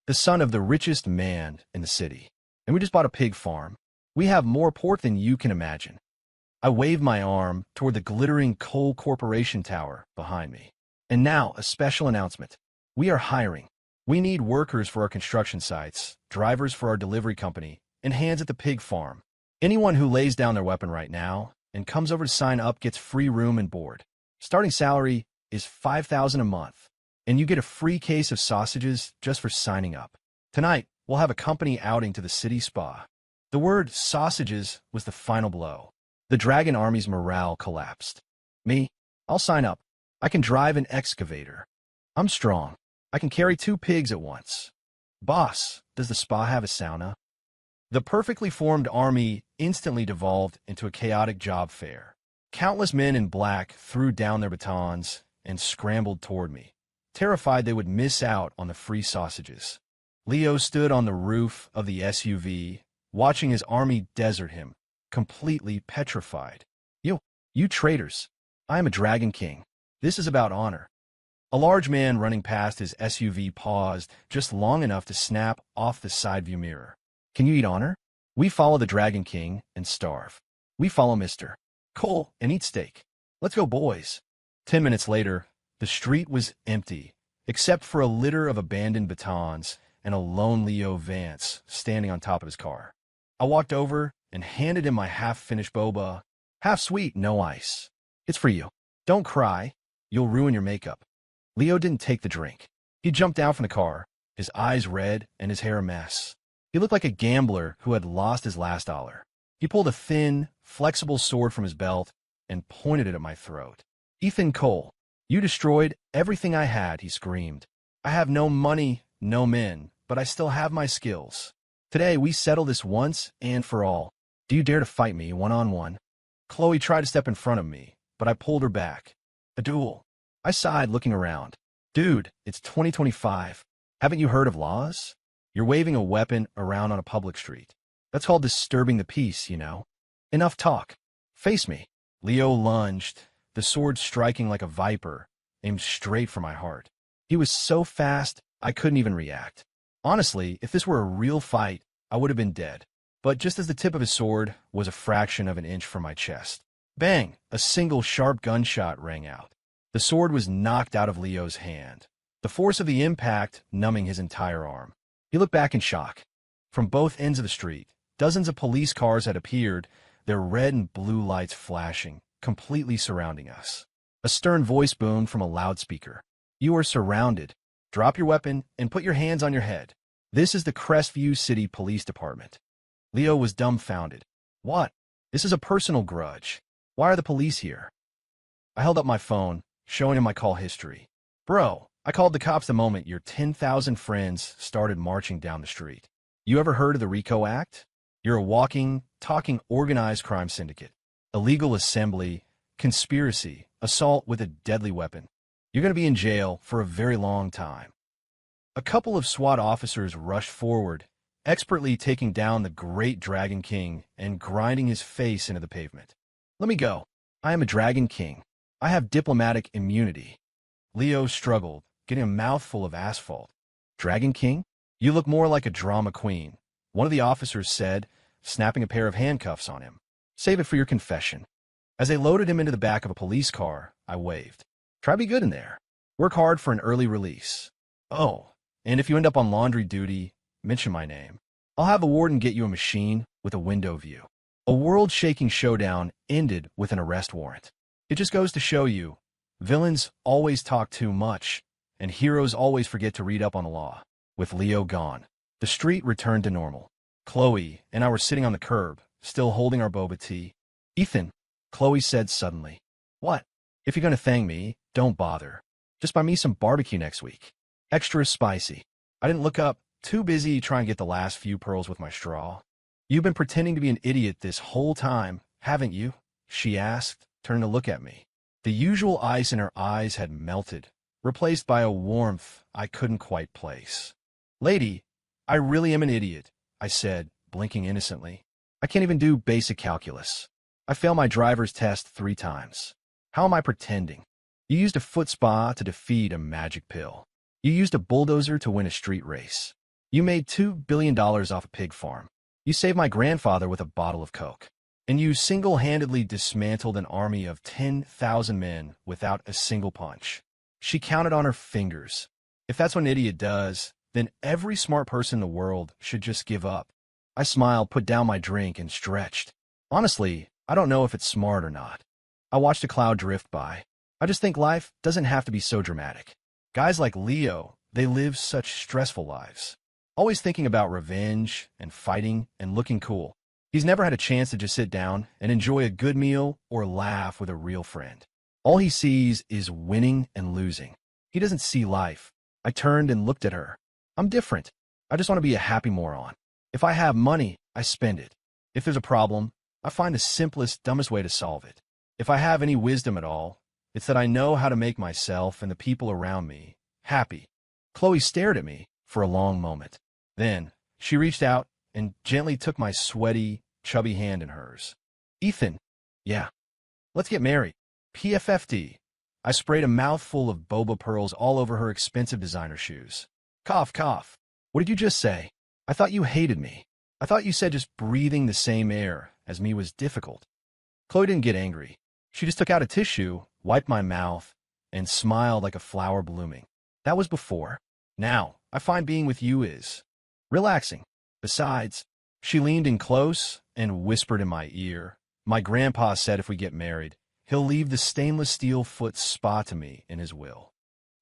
the son of the richest man in the city. And we just bought a pig farm. We have more pork than you can imagine." I waved my arm toward the glittering Coal Corporation Tower behind me. "And now, a special announcement. We are hiring. We need workers for our construction sites, drivers for our delivery company, and hands at the pig farm. Anyone who lays down their weapon right now and comes over to sign up gets free room and board. Starting salary is $5,000 a month, and you get a free case of sausages just for signing up. Tonight, we'll have a company outing to the city spa." The word sausages was the final blow. The Dragon Army's morale collapsed. "Me? I'll sign up. I can drive an excavator. I'm strong. I can carry 2 pigs at once. Boss, does the spa have a sauna?" The perfectly formed army instantly devolved into a chaotic job fair. Countless men in black threw down their batons and scrambled toward me, terrified they would miss out on the free sausages. Leo stood on the roof of the SUV, watching his army desert him, completely petrified. You traitors. I am a Dragon King. This is about honor." A large man running past his SUV paused just long enough to snap off the side view mirror. "Can you eat honor? We follow the Dragon King and starve. We follow Mr. Cole and eat steak. Let's go, boys." 10 minutes later, the street was empty, except for a litter of abandoned batons and a lone Leo Vance standing on top of his car. I walked over and handed him my half-finished boba. "Half sweet, no ice. It's for you. Don't cry. You'll ruin your makeup." Leo didn't take the drink. He jumped down from the car, his eyes red and his hair a mess. He looked like a gambler who had lost his last dollar. He pulled a thin, flexible sword from his belt and pointed it at my throat. "Ethan Cole, you destroyed everything I had," he screamed. "I have no money, no men, but I still have my skills. Today we settle this once and for all. Do you dare to fight me one-on-one?" Chloe tried to step in front of me, but I pulled her back. "A duel." I sighed, looking around. "Dude, it's 2025. Haven't you heard of laws? You're waving a weapon around on a public street. That's called disturbing the peace, you know. Enough talk. Face me." Leo lunged, the sword striking like a viper, aimed straight for my heart. He was so fast, I couldn't even react. Honestly, if this were a real fight, I would have been dead. But just as the tip of his sword was a fraction of an inch from my chest, Bang! A single sharp gunshot rang out. The sword was knocked out of Leo's hand, the force of the impact numbing his entire arm. He looked back in shock. From both ends of the street, dozens of police cars had appeared, their red and blue lights flashing, completely surrounding us. A stern voice boomed from a loudspeaker. "You are surrounded. Drop your weapon and put your hands on your head. This is the Crestview City Police Department." Leo was dumbfounded. "What? This is a personal grudge. Why are the police here?" I held up my phone, showing him my call history. "Bro, I called the cops the moment your 10,000 friends started marching down the street. You ever heard of the RICO Act? You're a walking, talking organized crime syndicate. Illegal assembly, conspiracy, assault with a deadly weapon. You're going to be in jail for a very long time." A couple of SWAT officers rushed forward, expertly taking down the great Dragon King and grinding his face into the pavement. "Let me go. I am a Dragon King. I have diplomatic immunity." Leo struggled, getting a mouthful of asphalt. "Dragon King? You look more like a drama queen," one of the officers said, snapping a pair of handcuffs on him. "Save it for your confession." As they loaded him into the back of a police car, I waved. "Try to be good in there. Work hard for an early release. Oh, and if you end up on laundry duty, mention my name. I'll have a warden get you a machine with a window view." A world-shaking showdown ended with an arrest warrant. It just goes to show you, villains always talk too much, and heroes always forget to read up on the law. With Leo gone, the street returned to normal. Chloe and I were sitting on the curb, still holding our boba tea. "Ethan," Chloe said suddenly. "What? If you're going to thank me, don't bother. Just buy me some barbecue next week. Extra spicy." I didn't look up, too busy trying to get the last few pearls with my straw. "You've been pretending to be an idiot this whole time, haven't you?" she asked, turning to look at me. The usual ice in her eyes had melted, replaced by a warmth I couldn't quite place. "Lady, I really am an idiot," I said, blinking innocently. "I can't even do basic calculus. I failed my driver's test 3 times. How am I pretending? You used a foot spa to defeat a magic pill. You used a bulldozer to win a street race. You made $2 billion off a pig farm. You saved my grandfather with a bottle of Coke. And you single-handedly dismantled an army of 10,000 men without a single punch." She counted on her fingers. If that's what an idiot does, then every smart person in the world should just give up. I smiled, put down my drink, and stretched. Honestly, I don't know if it's smart or not. I watched a cloud drift by. I just think life doesn't have to be so dramatic. Guys like Leo, they live such stressful lives. Always thinking about revenge and fighting and looking cool. He's never had a chance to just sit down and enjoy a good meal or laugh with a real friend. All he sees is winning and losing. He doesn't see life. I turned and looked at her. I'm different. I just want to be a happy moron. If I have money, I spend it. If there's a problem, I find the simplest, dumbest way to solve it. If I have any wisdom at all, it's that I know how to make myself and the people around me happy. Chloe stared at me for a long moment. Then, she reached out and gently took my sweaty, chubby hand in hers. "Ethan." "Yeah. Let's get married. PFFD. I sprayed a mouthful of boba pearls all over her expensive designer shoes. "Cough, cough. What did you just say? I thought you hated me. I thought you said just breathing the same air as me was difficult." Chloe didn't get angry. She just took out a tissue, wiped my mouth, and smiled like a flower blooming. "That was before. Now, I find being with you is relaxing. Besides," she leaned in close and whispered in my ear, "my grandpa said if we get married, he'll leave the stainless steel foot spa to me in his will."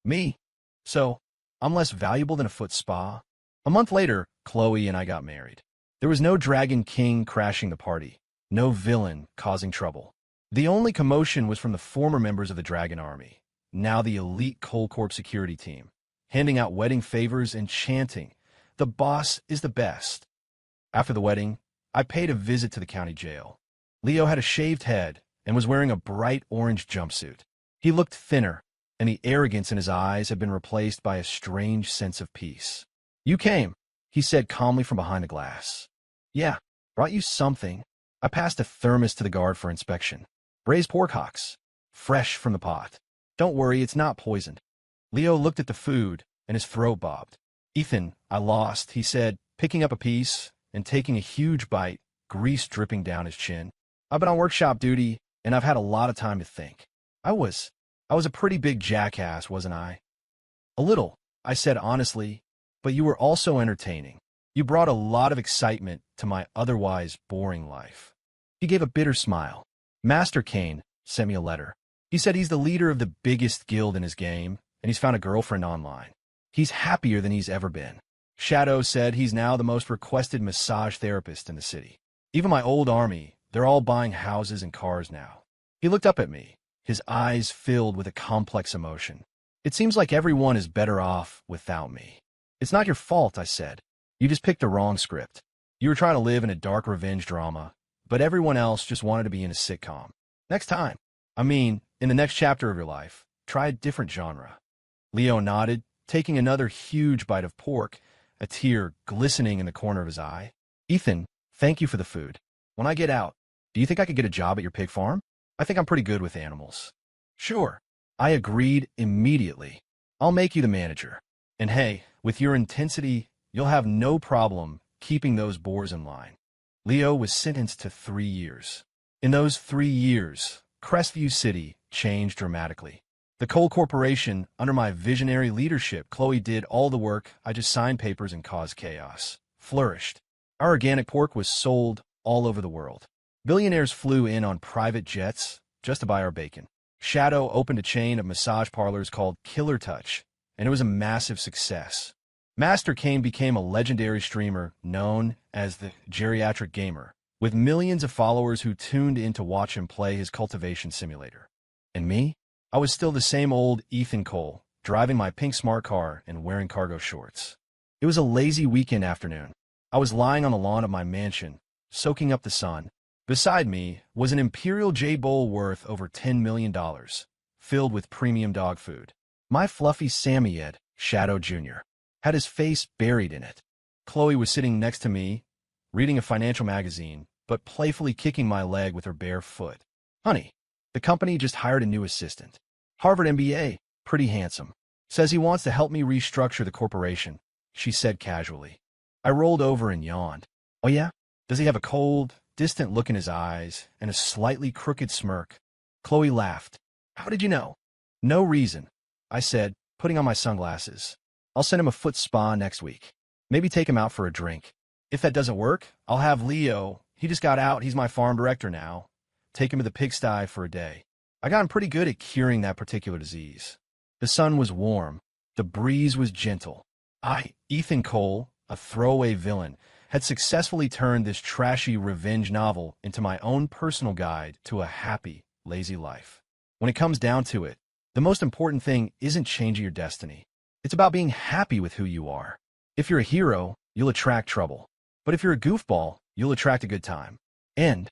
Me? So, I'm less valuable than a foot spa? A month later, Chloe and I got married. There was no Dragon King crashing the party, no villain causing trouble. The only commotion was from the former members of the Dragon Army, now the elite Coal Corp security team, handing out wedding favors and chanting, "The boss is the best." After the wedding, I paid a visit to the county jail. Leo had a shaved head and was wearing a bright orange jumpsuit. He looked thinner, and the arrogance in his eyes had been replaced by a strange sense of peace. "You came," he said calmly from behind the glass. "Yeah, brought you something." I passed a thermos to the guard for inspection. "Braised pork hocks, fresh from the pot. Don't worry, it's not poisoned." Leo looked at the food, and his throat bobbed. "Ethan, I lost," he said, picking up a piece and taking a huge bite, grease dripping down his chin. "I've been on workshop duty, and I've had a lot of time to think. I was a pretty big jackass, wasn't I? A little, I said honestly, but you were also entertaining. You brought a lot of excitement to my otherwise boring life. He gave a bitter smile. Master Kane sent me a letter. He said he's the leader of the biggest guild in his game, and he's found a girlfriend online. He's happier than he's ever been. Shadow said he's now the most requested massage therapist in the city. Even my old army, they're all buying houses and cars now. He looked up at me, his eyes filled with a complex emotion. It seems like everyone is better off without me. It's not your fault, I said. You just picked the wrong script. You were trying to live in a dark revenge drama, but everyone else just wanted to be in a sitcom. Next time, in the next chapter of your life, try a different genre. Leo nodded, taking another huge bite of pork, a tear glistening in the corner of his eye. Ethan, thank you for the food. When I get out, do you think I could get a job at your pig farm? I think I'm pretty good with animals. Sure. I agreed immediately. I'll make you the manager. And hey, with your intensity, you'll have no problem keeping those boars in line. Leo was sentenced to 3 years. In those 3 years, Crestview City changed dramatically. The coal corporation, under my visionary leadership, Chloe did all the work, I just signed papers and caused chaos, flourished. Our organic pork was sold all over the world. Billionaires flew in on private jets just to buy our bacon. Shadow opened a chain of massage parlors called Killer Touch, and it was a massive success. Master Kane became a legendary streamer known as the Geriatric Gamer, with millions of followers who tuned in to watch him play his cultivation simulator. And me? I was still the same old Ethan Cole, driving my pink smart car and wearing cargo shorts. It was a lazy weekend afternoon. I was lying on the lawn of my mansion, soaking up the sun. Beside me was an Imperial J bowl worth over $10 million, filled with premium dog food. My fluffy Samoyed, Shadow Jr., had his face buried in it. Chloe was sitting next to me, reading a financial magazine, but playfully kicking my leg with her bare foot. Honey, the company just hired a new assistant. Harvard MBA, pretty handsome. Says he wants to help me restructure the corporation, she said casually. I rolled over and yawned. Oh yeah? Does he have a cold, distant look in his eyes and a slightly crooked smirk? Chloe laughed. How did you know? No reason, I said, putting on my sunglasses. I'll send him a foot spa next week. Maybe take him out for a drink. If that doesn't work, I'll have Leo. He just got out. He's my farm director now. Take him to the pigsty for a day. I gotten pretty good at curing that particular disease. The sun was warm. The breeze was gentle. Ethan Cole, a throwaway villain, had successfully turned this trashy revenge novel into my own personal guide to a happy, lazy life. When it comes down to it, the most important thing isn't changing your destiny. It's about being happy with who you are. If you're a hero, you'll attract trouble. But if you're a goofball, you'll attract a good time. End.